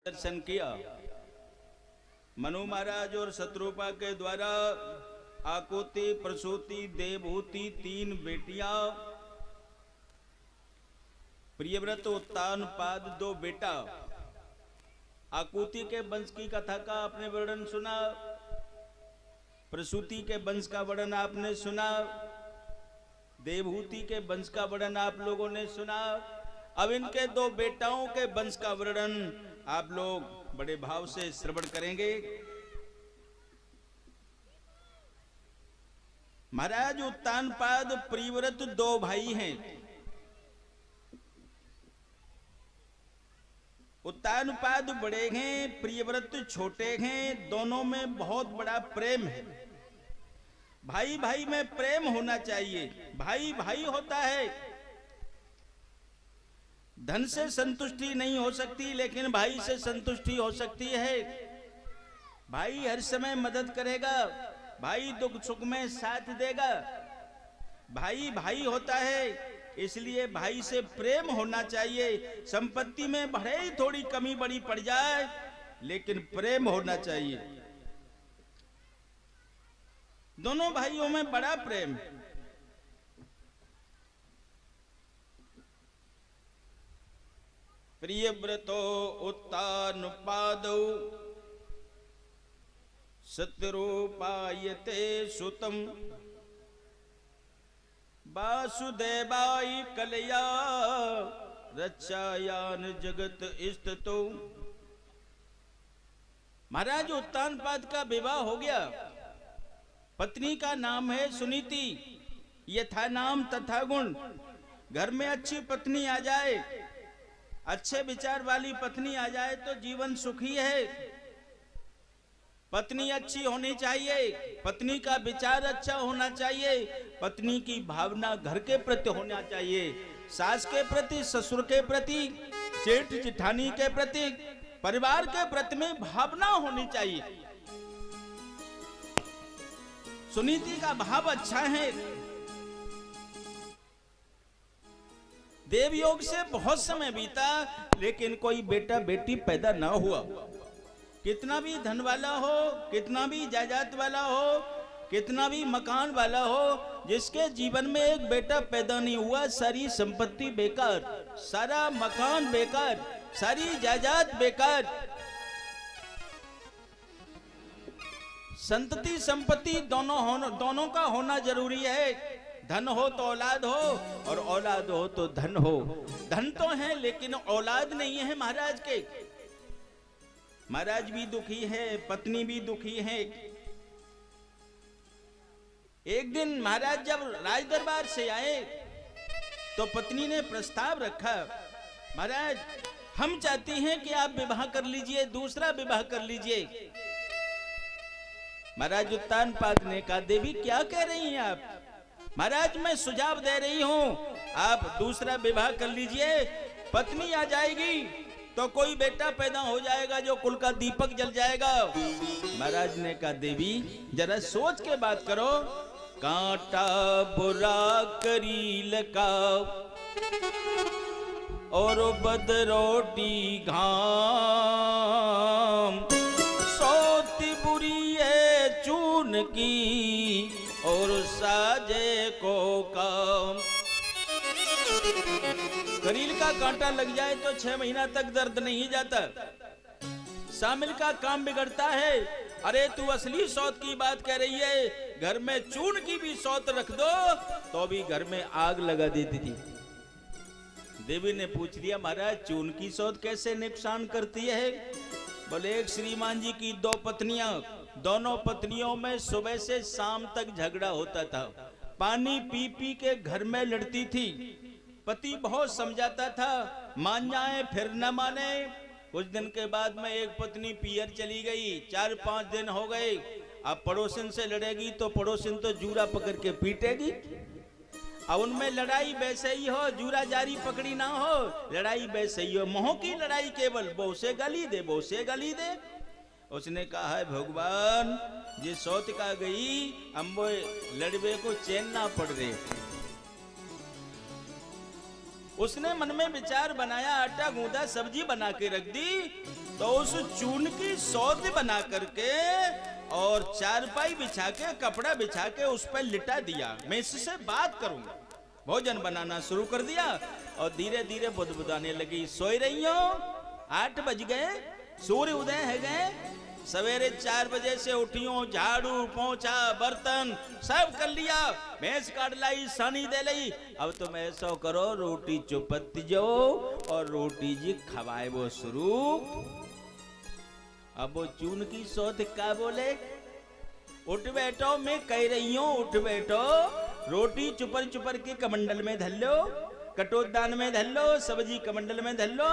दर्शन किया। मनु महाराज और शत्रुपा के द्वारा आकुति, प्रसूति, देवहूति 3 बेटियां, प्रियव्रत, उत्तानपाद 2 बेटा। आकुति के वंश की कथा का आपने वर्णन सुना, प्रसूति के वंश का वर्णन आपने सुना, देवहूति के वंश का वर्णन आप लोगों ने सुना। अब इनके 2 बेटाओं के वंश का वर्णन आप लोग बड़े भाव से श्रवण करेंगे। महाराज उत्तानपाद प्रियव्रत 2 भाई हैं। उत्तानपाद बड़े हैं, प्रियव्रत छोटे हैं। दोनों में बहुत बड़ा प्रेम है। भाई भाई में प्रेम होना चाहिए। भाई भाई होता है। धन से संतुष्टि नहीं हो सकती, लेकिन भाई से संतुष्टि हो सकती है। भाई हर समय मदद करेगा, भाई दुख सुख में साथ देगा। भाई भाई होता है, इसलिए भाई से प्रेम होना चाहिए। संपत्ति में भले ही थोड़ी कमी बड़ी पड़ जाए, लेकिन प्रेम होना चाहिए। दोनों भाइयों में बड़ा प्रेम। प्रियव्रतो उत्तानपादौ शत्रुपायते सुतम वासुदेवाय कलया रक्षायान जगत स्थितो। महाराज उत्तानपाद का विवाह हो गया। पत्नी का नाम है सुनीति। यथा नाम तथा गुण। घर में अच्छी पत्नी आ जाए, अच्छे विचार वाली पत्नी आ जाए तो जीवन सुखी है। पत्नी अच्छी होनी चाहिए, पत्नी का विचार अच्छा होना चाहिए, पत्नी की भावना घर के प्रति होना चाहिए, सास के प्रति, ससुर के प्रति, जेठ जेठानी के प्रति, परिवार के प्रति में भावना होनी चाहिए। सुनीति का भाव अच्छा है। देवयोग से बहुत समय बीता, लेकिन कोई बेटा बेटी पैदा ना हुआ। कितना भी धन वाला हो, कितना भी जायदाद वाला हो, कितना भी मकान वाला हो, जिसके जीवन में एक बेटा पैदा नहीं हुआ, सारी संपत्ति बेकार, सारा मकान बेकार, सारी जायदाद बेकार। संतति संपत्ति दोनों का होना जरूरी है। धन हो तो औलाद हो, और औलाद हो तो धन हो। धन तो है लेकिन औलाद नहीं है महाराज के। महाराज भी दुखी है, पत्नी भी दुखी है। एक दिन महाराज जब राज दरबार से आए तो पत्नी ने प्रस्ताव रखा, महाराज हम चाहती हैं कि आप विवाह कर लीजिए, दूसरा विवाह कर लीजिए। महाराज उत्तानपाद ने कहा, देवी क्या कह रही हैं आप? महाराज मैं सुझाव दे रही हूं, आप दूसरा विवाह कर लीजिए। पत्नी आ जाएगी तो कोई बेटा पैदा हो जाएगा जो कुल का दीपक जल जाएगा। महाराज ने कहा, देवी जरा सोच के बात करो। कांटा बुरा करी लगा और बदरोटी घाम, सोती बुरी है चून की और साजे को काम। करील का कांटा लग जाए तो 6 महीना तक दर्द नहीं जाता। शामिल का काम बिगड़ता है। अरे तू असली सौत की बात कह रही है, घर में चून की भी सौत रख दो तो भी घर में आग लगा देती थी। देवी ने पूछ लिया, महाराज चून की सौत कैसे नुकसान करती है? बोले, एक श्रीमान जी की 2 पत्नियां, दोनों पत्नियों में सुबह से शाम तक झगड़ा होता था। पानी पी पी के घर में लड़ती थी। पति बहुत समझाता था, मान जाए फिर न माने। कुछ दिन के बाद में एक पत्नी पियर चली गई। 4-5 दिन हो गए। अब पड़ोसिन से लड़ेगी तो पड़ोसिन तो जूरा पकड़ के पीटेगी। अब उनमें लड़ाई वैसे ही हो, जूरा जारी पकड़ी ना हो, लड़ाई वैसे ही हो। मोह की लड़ाई केवल, वो से गाली दे, वो से गाली दे। उसने कहा, है भगवान जी सौत का गई, हम वो लड़वे को चैन ना पड़ रहे। उसने मन में विचार बनाया, आटा गूंदा, सब्जी बना के रख दी। तो उस चून की सौद बना करके और चारपाई बिछा के कपड़ा बिछा के उस पर लिटा दिया। मैं इससे बात करूंगा। भोजन बनाना शुरू कर दिया और धीरे धीरे बुदबुदाने लगी। सोई रही हो, 8 बज गए, सूर्य उदय है गए, सवेरे 4 बजे से उठी हूं, झाड़ू पोंछा बर्तन सब कर लिया, भैंस काट लाई, सानी दे ली। अब तुम ऐसा करो, रोटी चुपत जाओ और रोटी जी खवाए वो शुरू। अब वो चून की सौत का बोले, उठ बैठो, मैं कह रही हूं उठ बैठो, रोटी चुपर चुपर के कमंडल में धर लो, कटोदान में धर लो, सब्जी कमंडल में धर लो,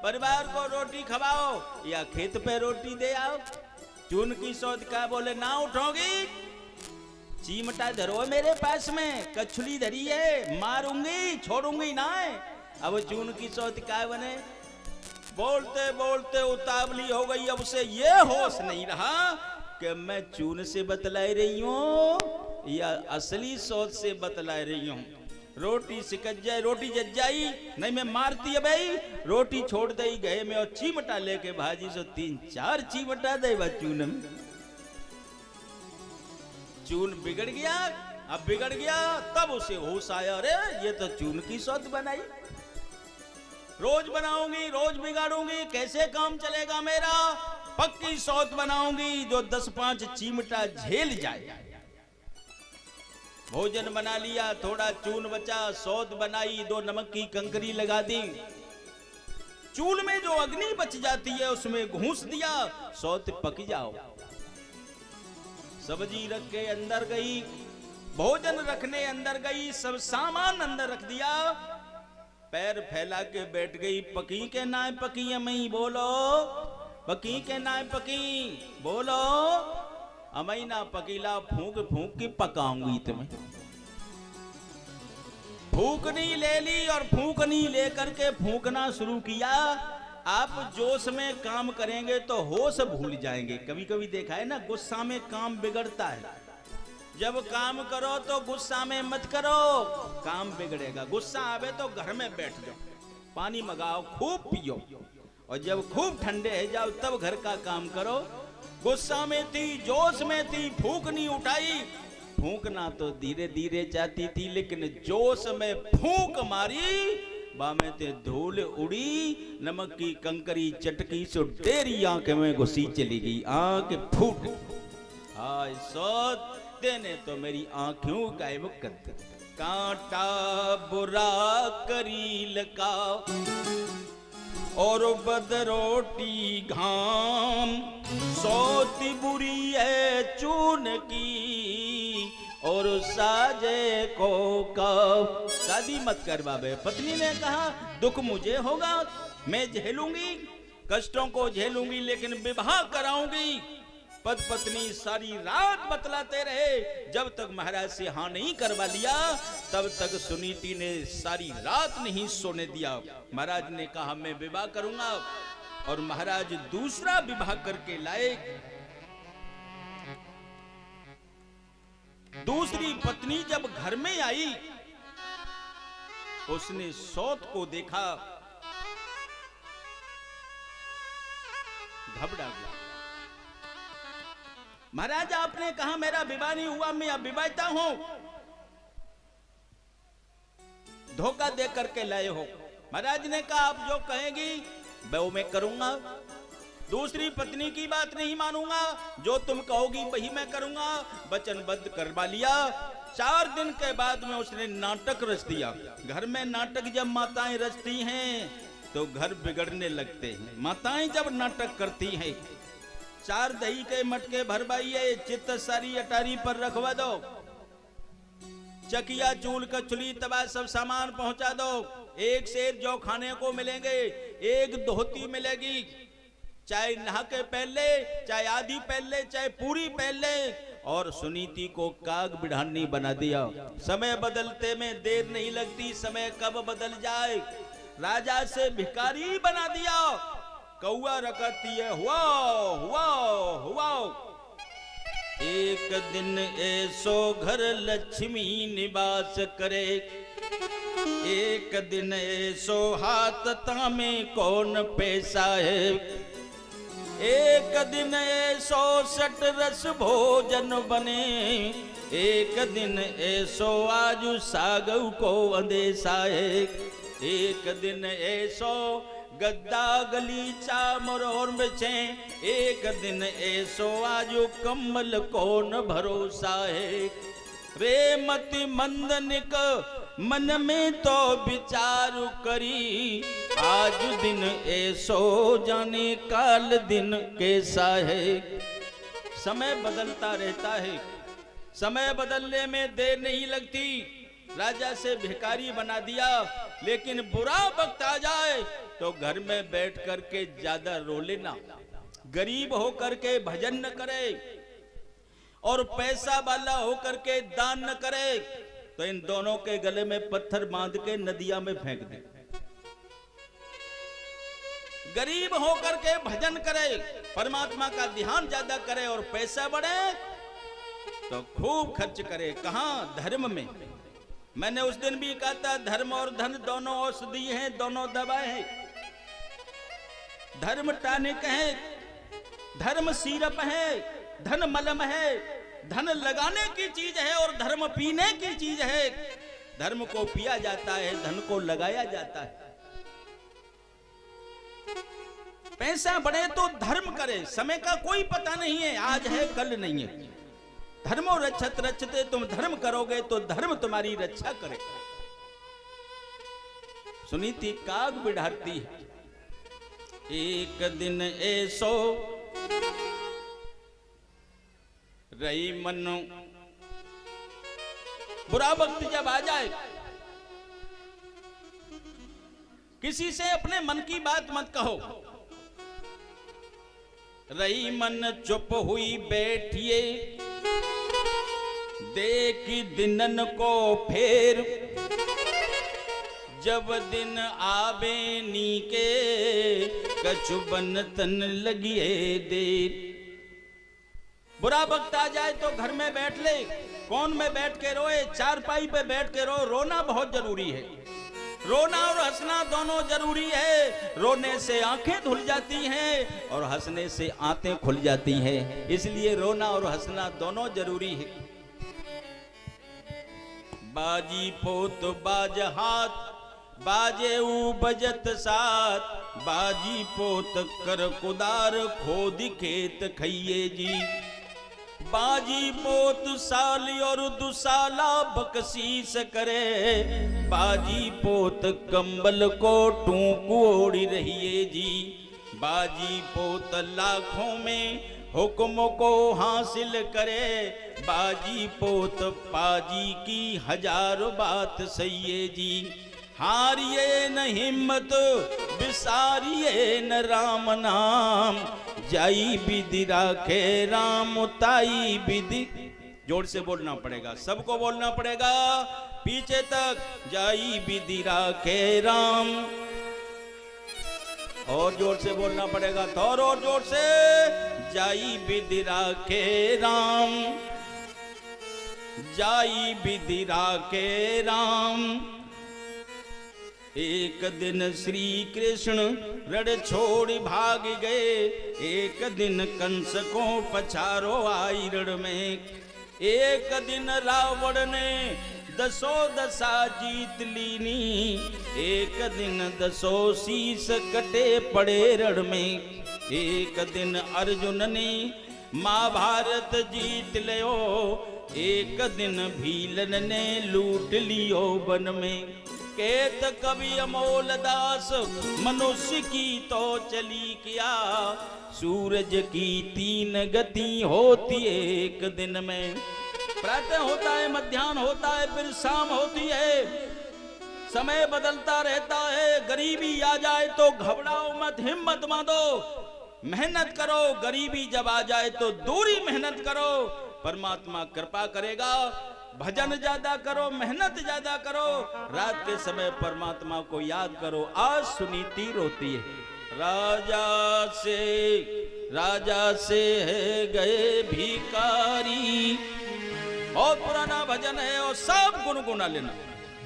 परिवार को रोटी खवाओ या खेत पे रोटी दे आओ। चून की सौत का बोले, ना उठोगी, चीमटा धरो मेरे पास में, कछुली धरी है, मारूंगी छोड़ूंगी ना। अब चून की सौत का बने, बोलते बोलते उतावली हो गई। अब से ये होश नहीं रहा कि मैं चून से बतला रही हूं या असली सौत से बतला रही हूं। रोटी सिकज जाए, रोटी जज जाई, नहीं मैं मारती है भाई, रोटी छोड़ दे गए में और चीमटा लेके भाजी सो 3-4 चीमटा दे चून में। चून बिगड़ गया। अब बिगड़ गया तब उसे होश आया, अरे ये तो चून की सौत बनाई, रोज बनाऊंगी, रोज बिगाड़ूंगी, कैसे काम चलेगा मेरा। पक्की सौत बनाऊंगी जो 10-5 चीमटा झेल जाए। भोजन बना लिया, थोड़ा चून बचा, सौत बनाई, 2 नमक की कंकरी लगा दी, चूल में जो अग्नि बच जाती है उसमें घूंस दिया, सौत पक जाओ। सब्जी रख के अंदर गई, भोजन रखने अंदर गई, सब सामान अंदर रख दिया, पैर फैला के बैठ गई। पकी के नाय पकी अमई बोलो, पकी के नाय पकी बोलो, अमई ना पकीला, फूंक फूंक के पकाऊंगी तुम्हें। फूकनी ले ली और फूकनी लेकर के फूकना शुरू किया। आप जोश में काम करेंगे तो होश भूल जाएंगे। कभी कभी देखा है ना, गुस्सा में काम बिगड़ता है। जब काम करो तो गुस्सा में मत करो, काम बिगड़ेगा। गुस्सा आवे तो घर में बैठ जाओ, पानी मंगाओ, खूब पियो, और जब खूब ठंडे है जाओ तब घर का काम करो। गुस्सा में थी, जोश में थी, फूकनी उठाई। फूकना तो धीरे धीरे जाती थी, लेकिन जोश में फूक मारी, बामें ते धूल उड़ी, नमक की कंकरी चटकी सो तेरी आंख में घुसी चली गई, आंख फूट। हाय सौत तेने तो मेरी आंखों गायब कर दी। कांटा बुरा करी लगा और बदरोटी घाम, सौती बुरी है चून की और साजे को कब। शादी मत कर बाबे, पत्नी ने कहा, दुख मुझे होगा, मैं झेलूंगी, कष्टों को झेलूंगी, लेकिन विवाह कराऊंगी। पद पत्नी सारी रात बतलाते रहे, जब तक महाराज से हाँ नहीं करवा लिया तब तक सुनीति ने सारी रात नहीं सोने दिया। महाराज ने कहा मैं विवाह करूंगा, और महाराज दूसरा विवाह करके लाए। दूसरी पत्नी जब घर में आई, उसने सौत को देखा, घबरा गया। महाराज आपने कहा मेरा विवाह नहीं हुआ, मैं अब विवाहिता हूं, धोखा दे करके लाए हो। महाराज ने कहा आप जो कहेंगी वो मैं करूंगा, दूसरी पत्नी की बात नहीं मानूंगा, जो तुम कहोगी वही मैं करूंगा। वचनबद्ध करवा लिया। 4 दिन के बाद में उसने नाटक रच दिया। घर में नाटक जब माताएं रचती हैं तो घर बिगड़ने लगते हैं। माताएं जब नाटक करती हैं, 4 दही के मटके भरवाइए, चित्त सारी अटारी पर रखवा दो, चकिया चूल कचुली तवा सब सामान पहुंचा दो, 1 सेर जो खाने को मिलेंगे, 1 धोती मिलेगी, चाहे नहा के पहले, चाहे आधी पहले, चाहे पूरी पहले। और सुनीति को काग बिढ़ानी बना दिया। समय बदलते में देर नहीं लगती, समय कब बदल जाए। राजा से भिखारी बना दिया। कौआ रखती है, हुआ हुआ हुआ। एक दिन ऐसो घर लक्ष्मी निवास करे, एक दिन ऐसो हाथ तामे कौन पैसा है। एक दिन ऐसो सट रस भोजन बने, एक दिन ऐसो आजू सागव को अंदेशा है। एक दिन ऐसो गद्दा गलीचा मरोर बिछे, एक दिन ऐसो आजू कम्बल कौन भरोसा है। रे मति मंदनिक मन में तो विचार करी, आज दिन ऐसो जाने काल दिन कैसा है। समय बदलता रहता है, समय बदलने में देर नहीं लगती। राजा से भिखारी बना दिया, लेकिन बुरा वक्त आ जाए तो घर में बैठ करके ज्यादा रो लेना। गरीब होकर के भजन न करे और पैसा वाला होकर के दान न करे, तो इन दोनों के गले में पत्थर बांध के नदिया में फेंक दे। गरीब होकर के भजन करे, परमात्मा का ध्यान ज्यादा करे और पैसा बढ़े तो खूब खर्च करे। कहां? धर्म में। मैंने उस दिन भी कहा था, धर्म और धन दोनों औषधि हैं, दोनों दवाएं हैं। धर्म टॉनिक है, धर्म सिरप है, धन मलम है। धन लगाने की चीज है और धर्म पीने की चीज है। धर्म को पिया जाता है, धन को लगाया जाता है। पैसा बढ़े तो धर्म करे, समय का कोई पता नहीं है, आज है कल नहीं है। धर्मो रक्षत रक्षते, तुम धर्म करोगे तो धर्म तुम्हारी रक्षा करे। सुनीति काग बिढ़ाती है, एक दिन ऐसो रही मनो। बुरा वक्त जब आ जाए, किसी से अपने मन की बात मत कहो। रही मन चुप हुई बैठिए, देखी दिनन को फेर। जब दिन आवे नीके, कछुबन तन लगिए देर। बुरा वक्त आ जाए तो घर में बैठ ले, कौन में बैठ के रोए, चारपाई पे बैठ के रो। रोना बहुत जरूरी है, रोना और हंसना दोनों जरूरी है। रोने से आंखें धुल जाती हैं और हंसने से आंतें खुल जाती हैं, इसलिए रोना और हंसना दोनों जरूरी है। बाजी पोत बाज हाथ, बाजे ऊ बजत साथ। बाजी पोत कर कुदार, खोद खेत खइये जी। बाजी पोत साली और दुसाला बकसीस करे। बाजी पोत कंबल को टूक ओढ़ी रहिए जी। बाजी पोत लाखों में हुक्म को हासिल करे। बाजी पोत पाजी की हजार बात सही जी। हारिए न हिम्मत, बिसारिए न राम नाम। जाई विधि राखे राम, ताई विधि। जोर से बोलना पड़ेगा, सबको बोलना पड़ेगा पीछे तक। जाई विधि राखे राम, और जोर से बोलना पड़ेगा, थोड़ा और जोर से। जाई विधि राखे राम, जाई विधि राखे राम। एक दिन श्री कृष्ण रण छोड़ भाग गए। एक दिन कंस को पछारो आई रण में। एक दिन रावण ने दसो दशा जीत लीनी। एक दिन दसो शीस कटे पड़े रण में। एक दिन अर्जुन ने महाभारत जीत लियो। एक दिन भीलन ने लूट लियो वन में। केत कवि अमोल दास, मनुष्य की तो चली क्या। सूरज की 3 गति होती एक दिन में। प्रातः होता है, मध्याह्न होता है, फिर शाम होती है। समय बदलता रहता है। गरीबी आ जाए तो घबराओ मत, हिम्मत बांधो, मेहनत करो। गरीबी जब आ जाए तो दूरी मेहनत करो, परमात्मा कृपा करेगा। भजन ज्यादा करो, मेहनत ज्यादा करो। रात के समय परमात्मा को याद करो। आज सुनीति रोती है, राजा से है गए भिखारी। बहुत पुराना भजन है और सब गुनगुना लेना।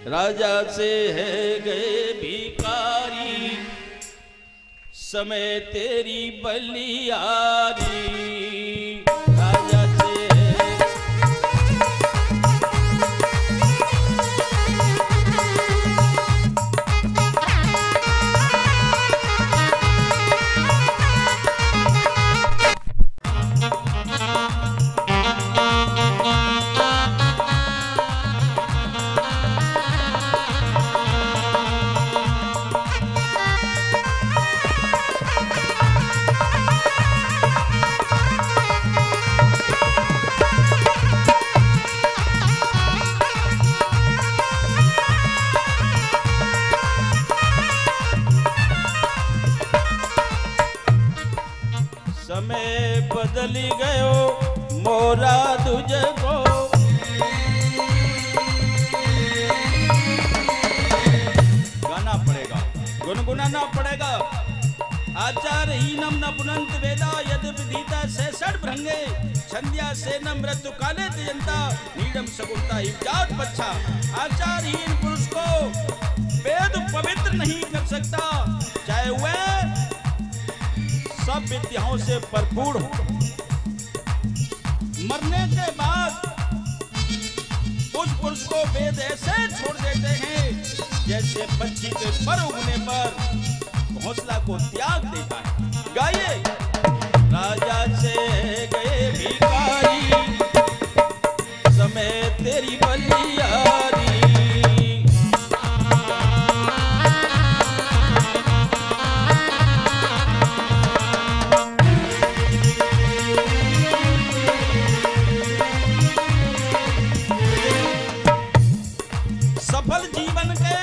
राजा से है गए भिखारी, समय तेरी बलियारी राजा से समय बदली गयो मोरा तुझको गाना पड़ेगा, गुनगुनाना पड़ेगा। आचारहीनम न पुनंत वेदा यद विदिता से षड भृंगे छंद्या से न मृत्यु काले त्यजंता नीडम सगुणता हिजात पच्छा। आचारहीन पुरुष को वेद पवित्र नहीं कर सकता, चाहे वह सब विद्याओं से भरपूर हो। मरने के बाद उस पुरुष को वेद ऐसे छोड़ देते हैं जैसे पक्षी के पर उगने पर घोंसला को त्याग देता है। गाइए, राजा से गए भिखारी समय तेरी बलियारी। सफल जीवन के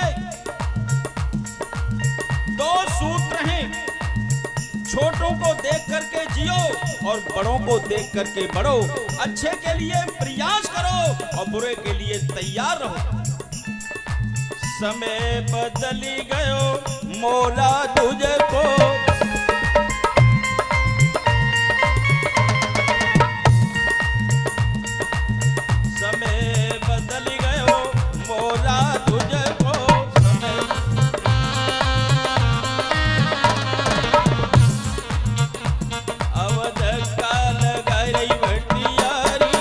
दो सूत्र हैं, छोटों को देख करके जियो और बड़ों को देख करके बढ़ो। अच्छे के लिए प्रयास करो और बुरे के लिए तैयार रहो। समय बदली गयो मोरा तुझको समय बदली गयो मोरा तुझको समय अवध काल गई भटियारी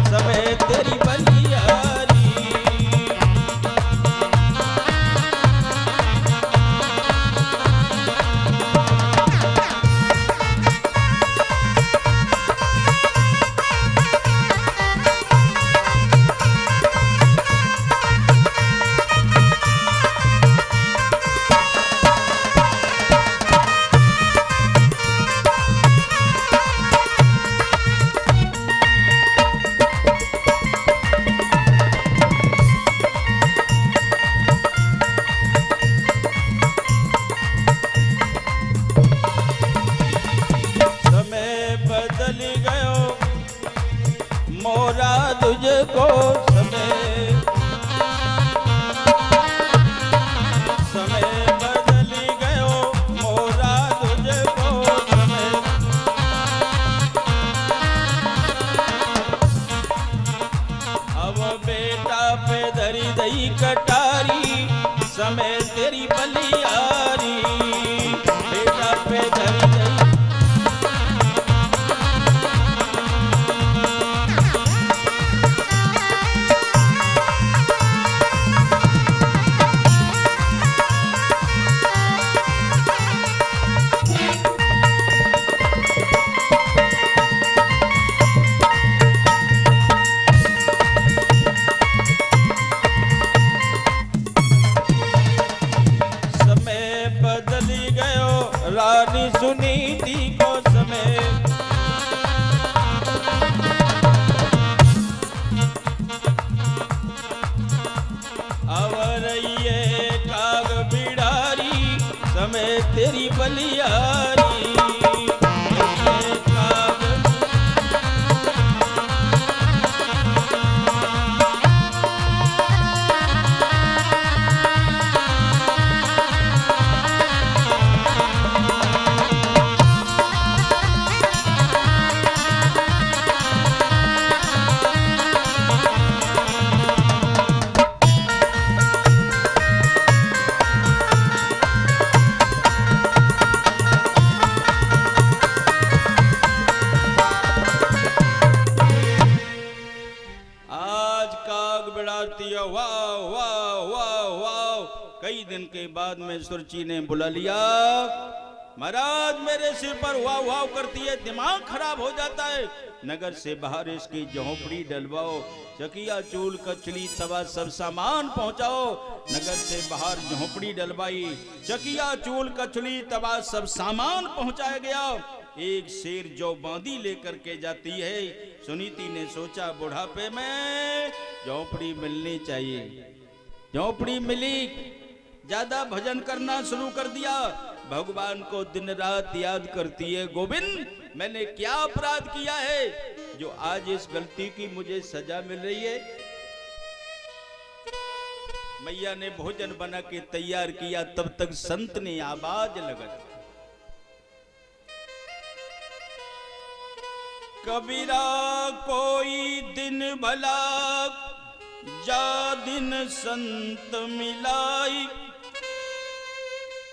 समय तेरी बलियारी। बदली गयो मोरा तुझको समय बदली गयो मोरा तुझको समय अब बेटा पे धरी दई कटारी समय तेरी बलियारी। बेटा पे धरी दई बदली गयो रानी सुनीति को समय अवर ये काग बिडारी समय तेरी बलियारी। कई दिन के बाद में सुरची ने बुला लिया। महाराज मेरे सिर पर वाव वाव करती है, दिमाग खराब हो जाता है, नगर से बाहर इसकी झोंपड़ी डलवाओ, चकिया चूल कचली तवा सब सामान पहुंचाओ। नगर से बाहर झोंपड़ी डलवाई, चकिया चूल कचली तवा सब सामान पहुंचाया गया। एक शेर जो बांदी लेकर के जाती है। सुनीति ने सोचा बुढ़ापे में झोंपड़ी मिलनी चाहिए। झोंपड़ी मिली, ज्यादा भजन करना शुरू कर दिया, भगवान को दिन रात याद करती है। गोविंद मैंने क्या अपराध किया है जो आज इस गलती की मुझे सजा मिल रही है। मैया ने भोजन बना के तैयार किया, तब तक संत ने आवाज लगा, कबीरा कोई दिन भला जा दिन संत मिलाई,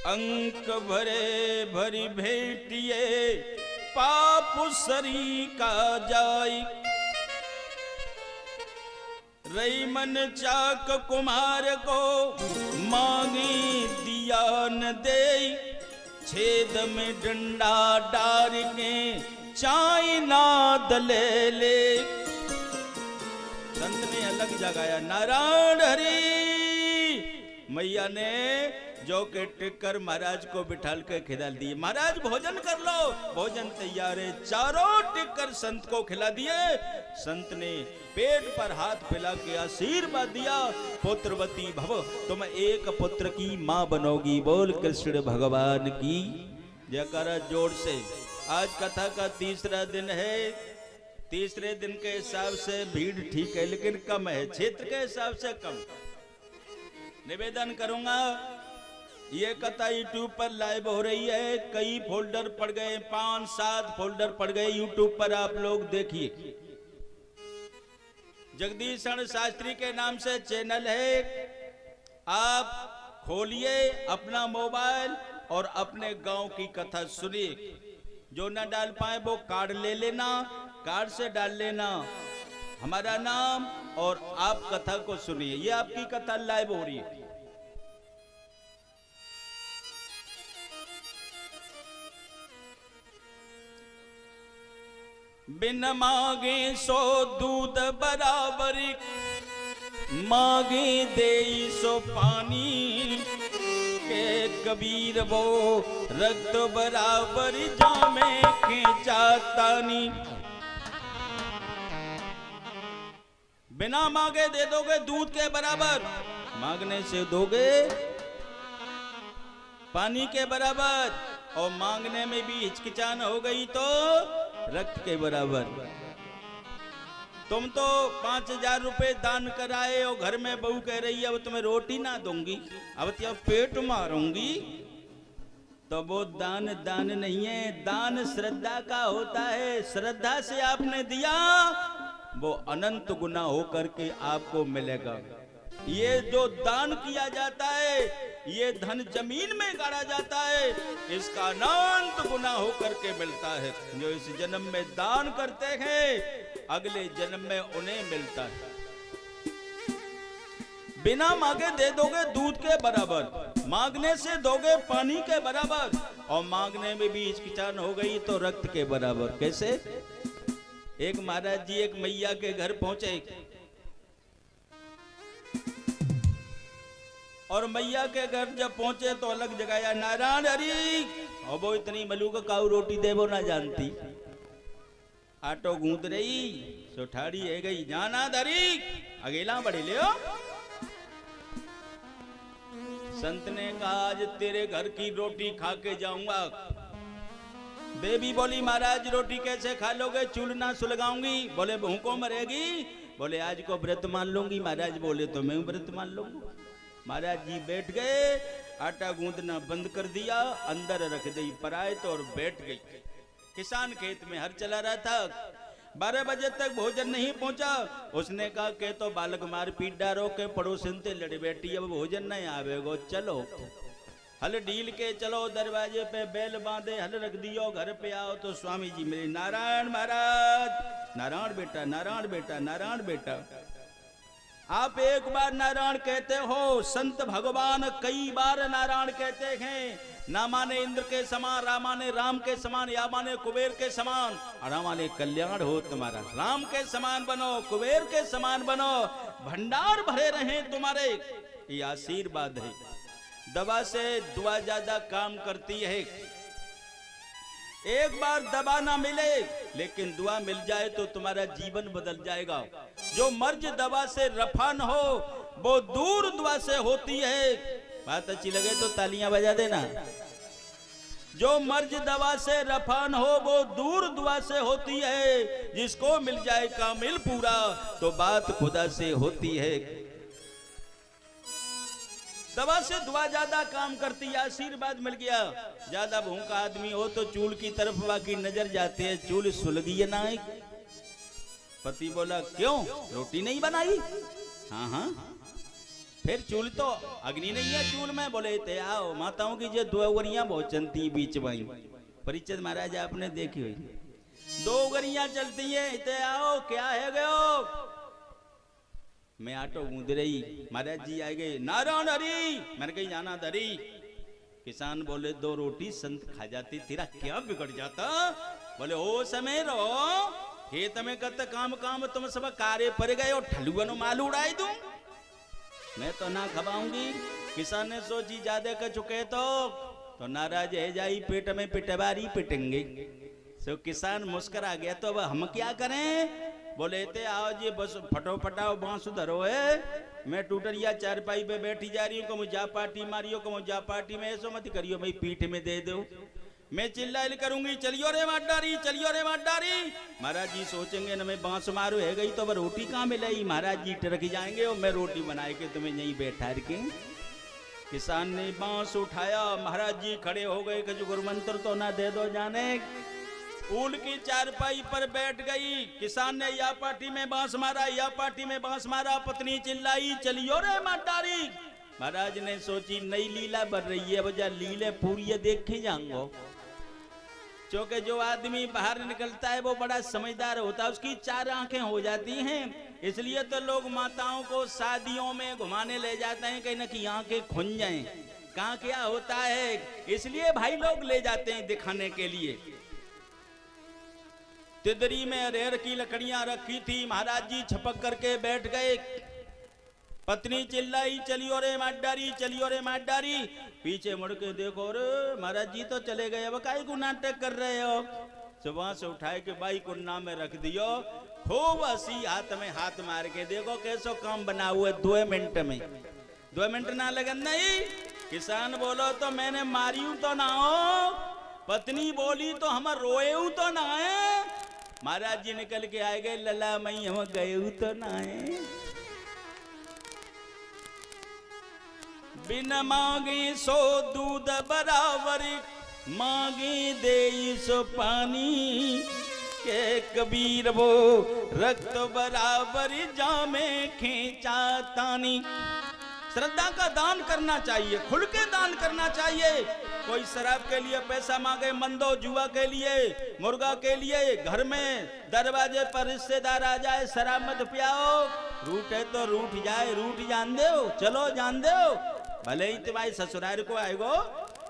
अंक भरे भरी भेटिए पाप सरी का जाई। रई मन चाक कुमार को मांगी दिया न दे, छेद में डंडा डार के चाइना दले ले। संत ने अलग जगाया, नारायण हरि। मैया ने जो के टिकर महाराज को बिठाल के खिला दिए। महाराज भोजन कर लो, भोजन तैयार है। चारों टिकर संत को खिला दिए। संत ने पेट पर हाथ फैला के आशीर्वाद दिया, पुत्रवती भव, तुम एक पुत्र की मां बनोगी। बोल कृष्ण भगवान की जयकारा जोर से। आज कथा का तीसरा दिन है। तीसरे दिन के हिसाब से भीड़ ठीक है, लेकिन कम है, क्षेत्र के हिसाब से कम। निवेदन करूंगा, ये कथा यूट्यूब पर लाइव हो रही है। कई फोल्डर पड़ गए, 5-7 फोल्डर पड़ गए यूट्यूब पर, आप लोग देखिए। जगदीशण शास्त्री के नाम से चैनल है, आप खोलिए अपना मोबाइल और अपने गांव की कथा सुनिए। जो ना डाल पाए वो कार्ड ले लेना, कार्ड से डाल लेना हमारा नाम, और आप कथा को सुनिए। ये आपकी कथा लाइव हो रही है। बिन मांगे सो दूध बराबरी, मांगे दे सो पानी, के कबीर वो रक्त बराबर जामे खींचातानी। बिना मांगे दे दोगे दूध के बराबर, मांगने से दोगे पानी के बराबर, और मांगने में भी हिचकिचान हो गई तो रक्त के बराबर। तुम तो 5000 रुपए दान कराए और घर में बहू कह रही है अब तुम्हें रोटी ना दूंगी, अब तो पेट मारूंगी, तो वो दान दान नहीं है, दान श्रद्धा का होता है। श्रद्धा से आपने दिया वो अनंत गुना होकर के आपको मिलेगा। ये जो दान किया जाता है, ये धन जमीन में गाड़ा जाता है, इसका अनंत गुना होकर के मिलता है। जो इस जन्म में दान करते हैं अगले जन्म में उन्हें मिलता है। बिना मांगे दे दोगे दूध के बराबर, मांगने से दोगे पानी के बराबर, और मांगने में भी हिचकिचान हो गई तो रक्त के बराबर। कैसे? एक महाराज जी एक मैया के घर पहुंचे और मैया के घर जब पहुंचे तो अलग जगाया, नारायण हरि। और वो इतनी मलूक काऊ रोटी देवो ना जानती, आटो गूंद रही, सोठाड़ी है गई, जाना धरी अकेला बड़े ले। संत ने कहा आज तेरे घर की रोटी खा के जाऊंगा। बेबी बोली महाराज रोटी कैसे खा लोगे, चूल्हा ना सुलगाऊंगी। बोले भूखों मरेगी। बोले आज को व्रत मान लूंगी। महाराज बोले तो मैं व्रत मान लूंगा। महाराज जी बैठ गए, आटा गूंदना बंद कर दिया, अंदर रख दी परायत और बैठ गई। किसान खेत में हर चला रहा था, 12 बजे तक भोजन नहीं पहुंचा। उसने कहा के तो बालक मार पीट डारो के पड़ोसन ते लड़ बैठी, अब भोजन नहीं आवेगो, चलो हल ढील के चलो। दरवाजे पे बैल बांधे, हल रख दियो, घर पे आओ तो स्वामी जी मिले। नारायण महाराज, नारायण बेटा, नारायण बेटा, नारायण बेटा। आप एक बार नारायण कहते हो, संत भगवान कई बार नारायण कहते हैं। ना माने इंद्र के समान, रा माने राम के समान, या माने कुबेर के समान, रा माने कल्याण हो तुम्हारा। राम के समान बनो, कुबेर के समान बनो, भंडार भरे रहे तुम्हारे, ये आशीर्वाद है। दवा से दुआ ज्यादा काम करती है। एक बार दवा ना मिले लेकिन दुआ मिल जाए तो तुम्हारा जीवन बदल जाएगा। जो मर्ज दवा से रफा न हो वो दूर दुआ से होती है। बात अच्छी लगे तो तालियां बजा देना। जो मर्ज दवा से रफा न हो वो दूर दुआ से होती है। जिसको मिल जाए कामिल पूरा तो बात खुदा से होती है। दवा से दुआ ज्यादा काम करती है। आशीर्वाद मिल गया। ज्यादा भूखा आदमी हो तो चूल की तरफ बाकी नजर जाते है, चूल सुलगी है ना। पति बोला क्यों, रोटी नहीं बनाई? हाँ हाँ, फिर चूल तो अग्नि नहीं है चूल में। बोले ते आओ माताओं की जो दो उगरियां बहुत चलती बीच में, परिचय महाराज आपने देखी हुई, दो उगरियां चलती है। ते आओ क्या है गयो, मैं आटो गूंद रही, महाराज जी आ गए, नारायण हरी, मैंने कहीं जाना धरी। किसान बोले दो रोटी संत खा जाती, तेरा क्या बिगड़ जाता? बोले ओ समय रो खेत में कत काम काम तुम सब कारे पर गए और ठलुआ माल उड़ाई दूं, मैं तो ना खवाऊंगी। किसान ने सोची ज्यादा कर चुके तो नाराज है जाई, पेट में पिटवारी पिटेंगे। सो किसान मुस्कुरा गया। तो अब हम क्या करें? बोले थे आओ जी बस फटोफटाओ बांस धरो है, मैं टूटरिया चारपाई पे बैठी जा रही हूँ, को मुझे पार्टी मारियो, को मुझे पार्टी में ऐसो मत करियो भाई, पीठ में दे दो, मैं चिल्लाइल करूंगी चलियो रे माडारी, चलियो रे माडारी। महाराज जी सोचेंगे न मैं बांस मारू है गई तो वह रोटी कहाँ मिलेगी, महाराज जी टरक जाएंगे और मैं रोटी बनाए के तुम्हें यहीं बैठा के। किसान ने बांस उठाया, महाराज जी खड़े हो गए कि गुरु मंत्र तो ना दे दो जाने। ऊल की चारपाई पर बैठ गई। किसान ने या पार्टी में बांस मारा, या पार्टी में बांस मारा। पत्नी चिल्लाई चलियो रे माटारी। महाराज ने सोची नई लीला बन रही है, वजह लीले पूरी देखे जाऊंगो। क्योंकि जो आदमी बाहर निकलता है वो बड़ा समझदार होता है, उसकी चार आंखें हो जाती हैं। इसलिए तो लोग माताओं को शादियों में घुमाने ले जाते हैं कहीं न कहीं आंखें खुल जाएं, कहाँ क्या होता है। इसलिए भाई लोग ले जाते हैं दिखाने के लिए। तिदरी में अरेर की लकड़ियां रखी थी, महाराज जी छपक करके बैठ गए। पत्नी चिल्लाई चलियो रे माडारी, चलियो रे माडारी। पीछे मुड़ के देखो रे महाराज जी तो चले गए, अब काहे को नाटक कर रहे हो? सुबह से उठाए के बाई कुन्ना में रख दियो, खूब हंसी, हाथ में हाथ मार के देखो कैसो काम बना हुआ 2 मिनट में। 2 मिनट ना लगन नहीं। किसान बोलो तो मैंने मारी तो ना हो, पत्नी बोली तो हम रोए तो ना है। महाराज जी निकल के आए गए, लला मई हम गए तो ना है। बिन मांगे सो दूध बराबर, मांगे दे सो पानी, के कबीर वो रक्त बराबर जामे खींचा तानी। श्रद्धा का दान करना चाहिए, खुल के दान करना चाहिए। कोई शराब के लिए पैसा मांगे, मंदो जुआ के लिए, मुर्गा के लिए, घर में दरवाजे पर रिश्तेदार आ जाए शराब मत पियाओ। रूठे तो रूठ जाए, रूठ जान दो, चलो जान दो। भले ही तुम्हारे ससुराल को आएगो,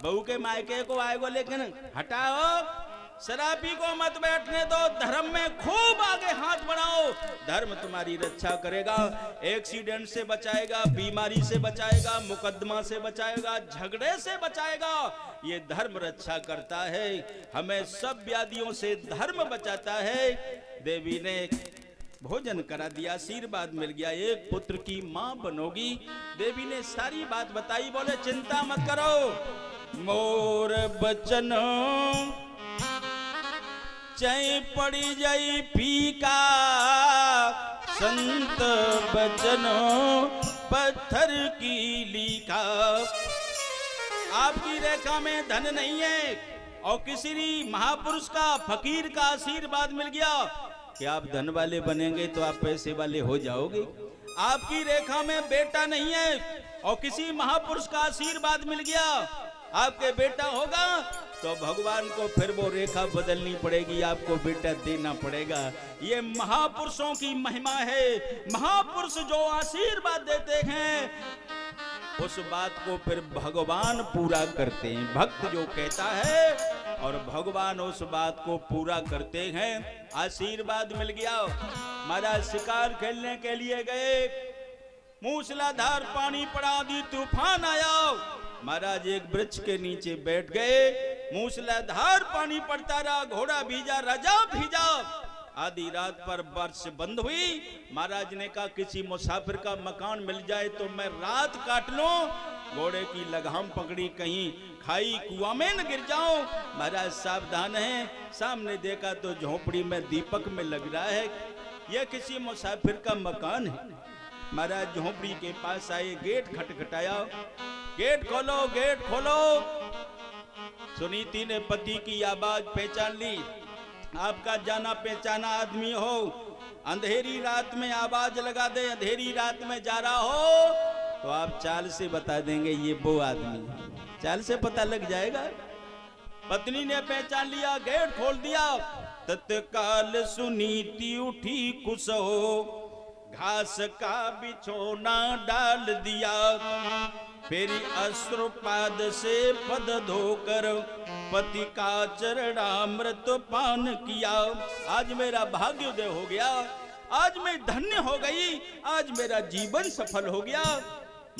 बहू के मायके को आएगो, लेकिन हटाओ शराबी को मत बैठने दो। धर्म में खूब आगे हाथ बढ़ाओ, धर्म तुम्हारी रक्षा करेगा, एक्सीडेंट से बचाएगा, बीमारी से बचाएगा, मुकदमा से बचाएगा, झगड़े से बचाएगा। ये धर्म रक्षा करता है, हमें सब व्याधियों से धर्म बचाता है। देवी ने भोजन करा दिया, आशीर्वाद मिल गया, एक पुत्र की मां बनोगी। देवी ने सारी बात बताई, बोले चिंता मत करो, मोर बचन चाहे पड़ी जाई फीका, संत बचन पत्थर की लीका। आपकी रेखा में धन नहीं है और किसी महापुरुष का, फकीर का आशीर्वाद मिल गया कि आप धन वाले बनेंगे तो आप पैसे वाले हो जाओगे। आपकी रेखा में बेटा नहीं है और किसी महापुरुष का आशीर्वाद मिल गया, आपके बेटा होगा तो भगवान को फिर वो रेखा बदलनी पड़ेगी, आपको बेटा देना पड़ेगा। ये महापुरुषों की महिमा है। महापुरुष जो आशीर्वाद देते हैं उस बात को फिर भगवान पूरा करते हैं। भक्त जो कहता है और भगवान उस बात को पूरा करते हैं। आशीर्वाद मिल गया। महाराज शिकार खेलने के लिए गए, मूसलाधार पानी पड़ा, आंधी तूफान आया। महाराज एक वृक्ष के नीचे बैठ गए, मूसलाधार पानी पड़ता रहा, घोड़ा भीजा, राजा भीजा। आधी रात पर बारिश बंद हुई। महाराज ने कहा किसी मुसाफिर का मकान मिल जाए तो मैं रात काट लूं, घोड़े की लगाम पकड़ी, कहीं खाई कुआं में न गिर जाऊं। महाराज सावधान हैं। सामने देखा तो झोपड़ी में दीपक में लग रहा है, यह किसी मुसाफिर का मकान है। महाराज झोपड़ी के पास आए, गेट खटखटाया, गेट खोलो, गेट खोलो। सुनीति ने पति की आवाज पहचान ली। आपका जाना पहचाना आदमी हो, अंधेरी रात में आवाज लगा दे, अंधेरी रात में जा रहा हो तो आप चाल से बता देंगे ये वो आदमी, चाल से पता लग जाएगा। पत्नी ने पहचान लिया, गेट खोल दिया। तत्काल सुनीति उठी खुश हो, घास का बिछोना डाल दिया, फिर अश्रुपाद से पद धोकर पति का चरणामृत पान किया। आज मेरा भाग्योदय हो गया, आज मैं धन्य हो गई, आज मेरा जीवन सफल हो गया।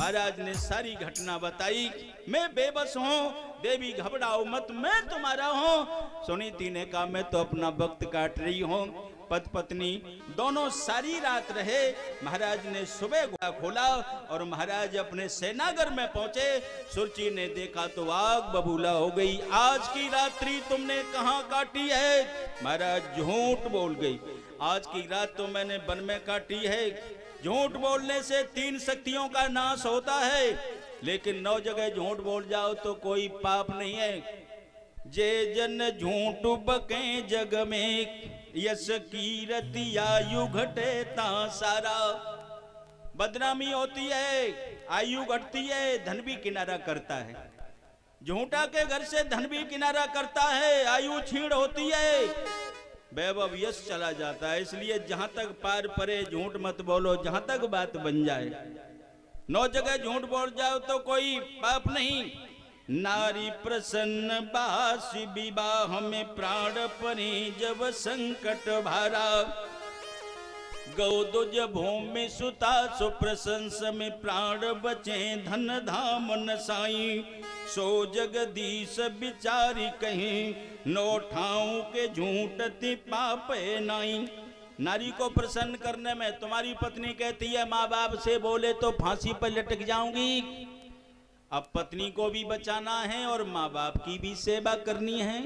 महाराज ने सारी घटना बताई। मैं बेबस हूँ, देवी घबराओ मत, मैं तुम्हारा हूँ। सुनीति ने कहा मैं तो अपना वक्त काट रही हूँ। पति पत्नी दोनों सारी रात रहे। महाराज ने सुबह घोड़ा खोला और महाराज अपने सेनागर में पहुंचे। सुरची ने देखा तो आग बबूला हो गई। आज की रात्रि तुमने कहाँ काटी है? महाराज झूठ बोल गई, आज की रात तो मैंने वन में काटी है। झूठ बोलने से 3 शक्तियों का नाश होता है, लेकिन 9 जगह झूठ बोल जाओ तो कोई पाप नहीं है। जे जन झूठ बके जग में, यश कीरति आयु घटे ता सारा। बदनामी होती है, आयु घटती है, धन भी किनारा करता है। झूठा के घर से धन भी किनारा करता है, आयु छीण होती है, वैभव यश चला जाता है। इसलिए जहां तक पार परे झूठ मत बोलो, जहां तक बात बन जाए। 9 जगह झूठ बोल जाओ तो कोई पाप नहीं। नारी प्रसन्न बासी विवाह में प्राण परी जब संकट भारा। गौदुज भूमि सुता सुप्रशंस में प्राण बचे धन धाम न साई। सो जगदीश बिचारी कहीं नो ठाऊ के झूठती पापे नाई। नारी को प्रसन्न करने में तुम्हारी पत्नी कहती है माँ बाप से बोले तो फांसी पर लटक जाऊंगी। अब पत्नी को भी बचाना है और माँ बाप की भी सेवा करनी है,